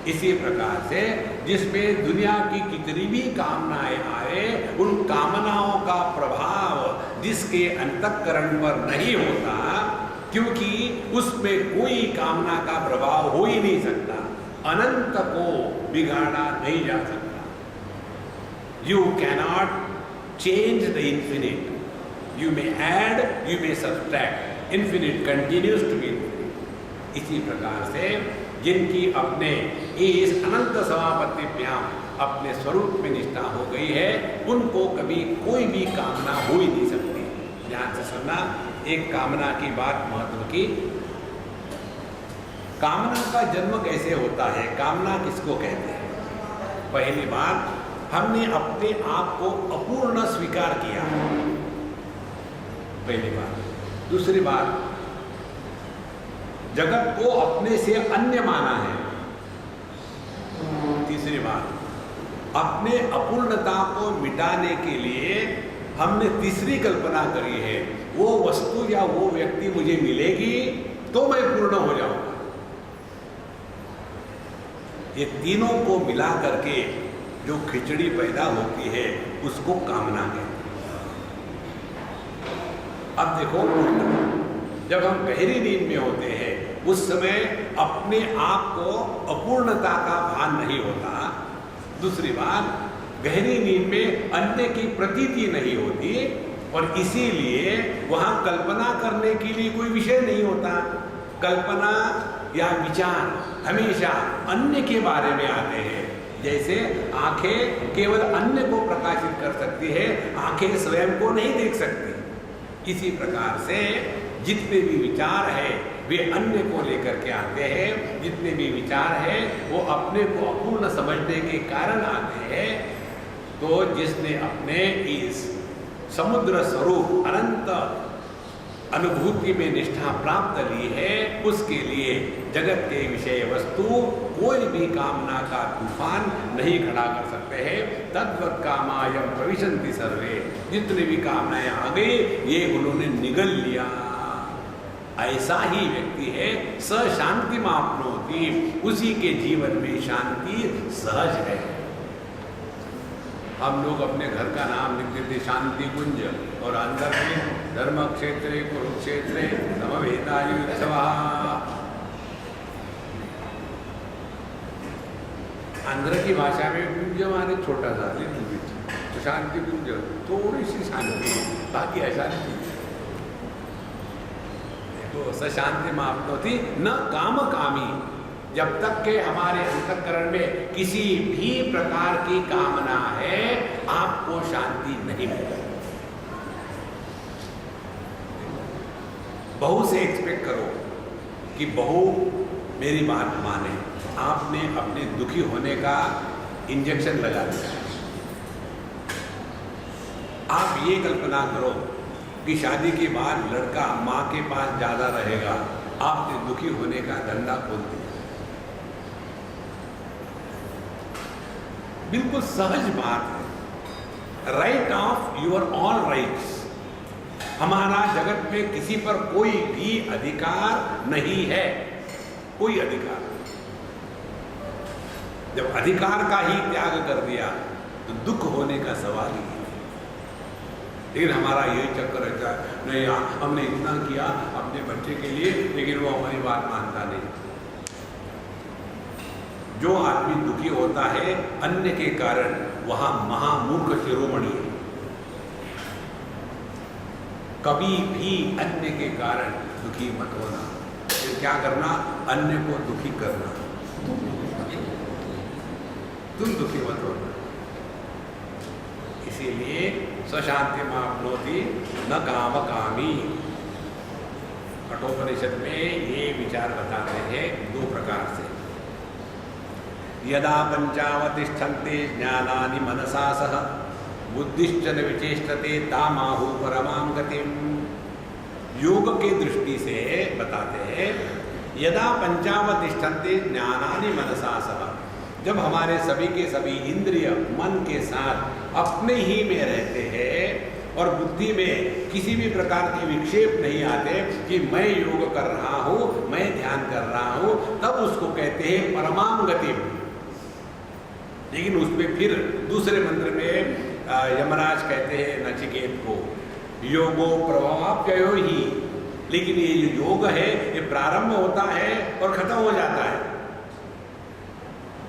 इसी प्रकार से जिसमें दुनिया की कितनी भी कामनाएं आए, उन कामनाओं का प्रभाव जिसके अंतःकरण पर नहीं होता, क्योंकि उसमें कोई कामना का प्रभाव हो ही नहीं सकता, अनंत को बिगाड़ा नहीं जा सकता। You cannot change the infinite, you may add, you may subtract, infinite continues to be infinite. इसी प्रकार से जिनकी अपने इस अनंत समापत्तिभ्याम अपने स्वरूप में निष्ठा हो गई है, उनको कभी कोई भी कामना हो ही नहीं सकती। ध्यान से सुनना, एक कामना की बात महत्व की। कामना का जन्म कैसे होता है, कामना किसको कहते हैं? पहली बात, हमने अपने आप को अपूर्ण स्वीकार किया, पहली बात। दूसरी बात, जगत को अपने से अन्य माना है। तीसरी बात, अपने अपूर्णता को मिटाने के लिए हमने तीसरी कल्पना करी है, वो वस्तु या वो व्यक्ति मुझे मिलेगी तो मैं पूर्ण हो जाऊंगा। ये तीनों को मिला करके जो खिचड़ी पैदा होती है, उसको कामना कहते हैं। अब देखो, जब हम गहरी नींद में होते हैं, उस समय अपने आप को अपूर्णता का भान नहीं होता। दूसरी बात, गहरी नींद में अन्य की प्रतीति नहीं होती और इसीलिए वहां कल्पना करने के लिए कोई विषय नहीं होता। कल्पना या विचार हमेशा अन्य के बारे में आते हैं। जैसे आंखें केवल अन्य को प्रकाशित कर सकती है, आंखें स्वयं को नहीं देख सकती। इसी प्रकार से जितने भी विचार है वे अन्य को लेकर के आते हैं, जितने भी विचार है वो अपने को अपूर्ण समझने के कारण आते हैं। तो जिसने अपने इस समुद्र स्वरूप अनंत अनुभूति में निष्ठा प्राप्त ली है, उसके लिए जगत के विषय वस्तु कोई भी कामना का तूफान नहीं खड़ा कर सकते हैं। तद्वत् कामायं प्रविशन्ति सर्वे, जितने भी कामनाएं आ गई ये उन्होंने निगल लिया। ऐसा ही व्यक्ति है स शांति माप्नोति, उसी के जीवन में शांति सहज है। हम लोग अपने घर का नाम लिख देते शांति कुंज, और अंदर में धर्म क्षेत्रे कुरुक्षेत्रे समवेतायुत्सवः। अंदर की भाषा में कुंज माने छोटा सा, तो शांति कुंज थोड़ी सी शांति, बाकी अशांति। तो सशांति माप्नोति न काम कामी, जब तक के हमारे अंतःकरण में किसी भी प्रकार की कामना है, आपको शांति नहीं मिलेगी। बहू से एक्सपेक्ट करो कि बहू मेरी बात माने, आपने अपने दुखी होने का इंजेक्शन लगा दिया। आप ये कल्पना करो कि शादी के बाद लड़का माँ के पास ज्यादा रहेगा, आपने दुखी होने का धंधा खोल दिया। बिल्कुल सहज बात है, right of your all rights. हमारा जगत में किसी पर कोई भी अधिकार नहीं है, कोई अधिकार। जब अधिकार का ही त्याग कर दिया तो दुख होने का सवाल ही नहीं। लेकिन हमारा यही चक्कर रहता है, नहीं हमने इतना किया अपने बच्चे के लिए, लेकिन वो हमारी बात मानता नहीं। जो आदमी दुखी होता है अन्य के कारण, वहां महामूर्ख शिरोमणि है। कभी भी अन्य के कारण दुखी मत होना। फिर क्या करना? अन्य को दुखी करना। तुम दुखी मत होना। इसीलिए स्वशांति माप्नोति न काम कामी। कठोपनिषद में ये विचार बताते हैं दो प्रकार से। यदा पंचावतिष्ठन्ते ज्ञानानि मनसा सह बुद्धिश्च न विचेष्टते तामाहु परमां गतिम। योग के दृष्टि से बताते हैं, यदा पंचावतिष्ठन्ते ज्ञानानि मनसा सह, जब हमारे सभी के सभी इंद्रिय मन के साथ अपने ही में रहते हैं और बुद्धि में किसी भी प्रकार के विक्षेप नहीं आते कि मैं योग कर रहा हूँ, मैं ध्यान कर रहा हूँ, तब उसको कहते हैं परमां गतिम। लेकिन उसमें फिर दूसरे मंत्र में यमराज कहते हैं नचिकेत को, योगो प्रभावाप्ययो ही। लेकिन ये जो योग है ये प्रारंभ होता है और खत्म हो जाता है।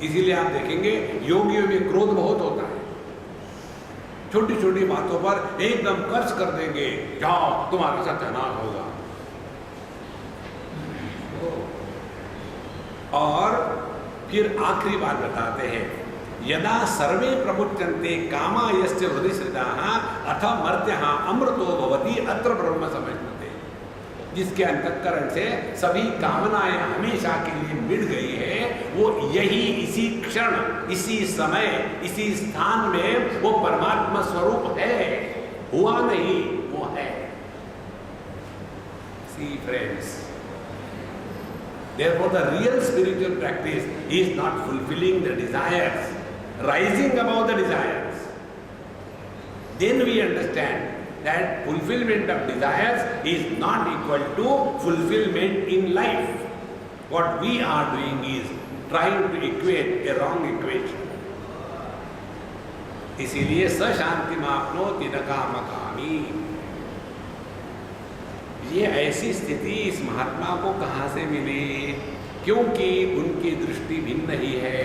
इसीलिए आप देखेंगे योगियों में क्रोध बहुत होता है। छोटी छोटी बातों पर एकदम कर्ज कर देंगे, जाओ तुम्हारा सत्यानाश होगा। और फिर आखिरी बात बताते हैं, यदा सर्वे प्रमुच्यन्ते कामा यस्य हृदि सृताः अथ मर्त्यः अमृतो भवति अत्र ब्रह्म समश्नुते। जिसके अंतःकरण से सभी कामनाएं हमेशा के लिए मिट गई है, वो यही इसी क्षण, इसी समय, इसी स्थान में वो परमात्मा स्वरूप है। हुआ नहीं, वो है। See friends, therefore the real spiritual practice is not fulfilling the desires, rising above the desires. Then we understand that fulfillment of desires is not equal to fulfillment in life. What we are doing is trying to equate a wrong equation. इसीलिए सशांति माप्नोति न काम कामी। ये ऐसी स्थिति इस महात्मा को कहाँ से मिली? क्योंकि उनकी दृष्टि भिन्न ही है।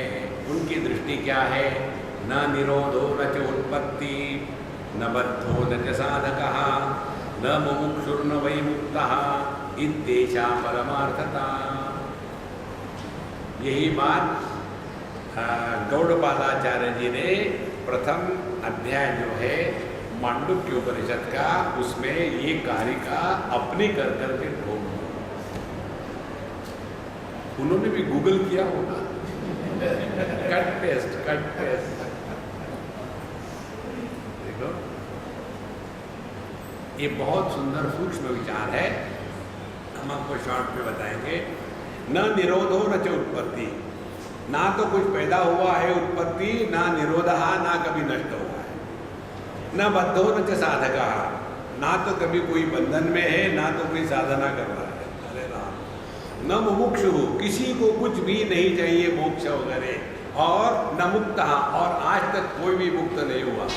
उनकी दृष्टि क्या है? न निरोधो न च उत्पत्ति, न बद्धो न च साधकः, न मुमुक्षुर्न वै मुक्तः, इत्येषा परमार्थता। यही बात गौड़पादाचार्य जी ने प्रथम अध्याय जो है मांडुक्य उपनिषद का, उसमें ये कारिका अपनी कर करके ढूंढ। उन्होंने भी गूगल किया होगा, कट पेस्ट। देखो, ये बहुत सुंदर सूक्ष्म विचार है, हम आपको शॉर्ट में बताएंगे। न निरोधो न च उत्पत्ति, ना तो कुछ पैदा हुआ है उत्पत्ति, ना निरोधः, ना कभी नष्ट हुआ है। न बद्धो न च साधकः, ना तो कभी कोई बंधन में है, ना तो कोई साधना कर रहा है। अरे राम। न मुमुक्षु, किसी को कुछ भी नहीं चाहिए मोक्ष वगैरह, और न मुक्तः, और आज तक कोई भी मुक्त नहीं हुआ।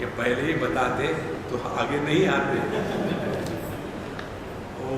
ये पहले ही बताते तो आगे नहीं आते। ओ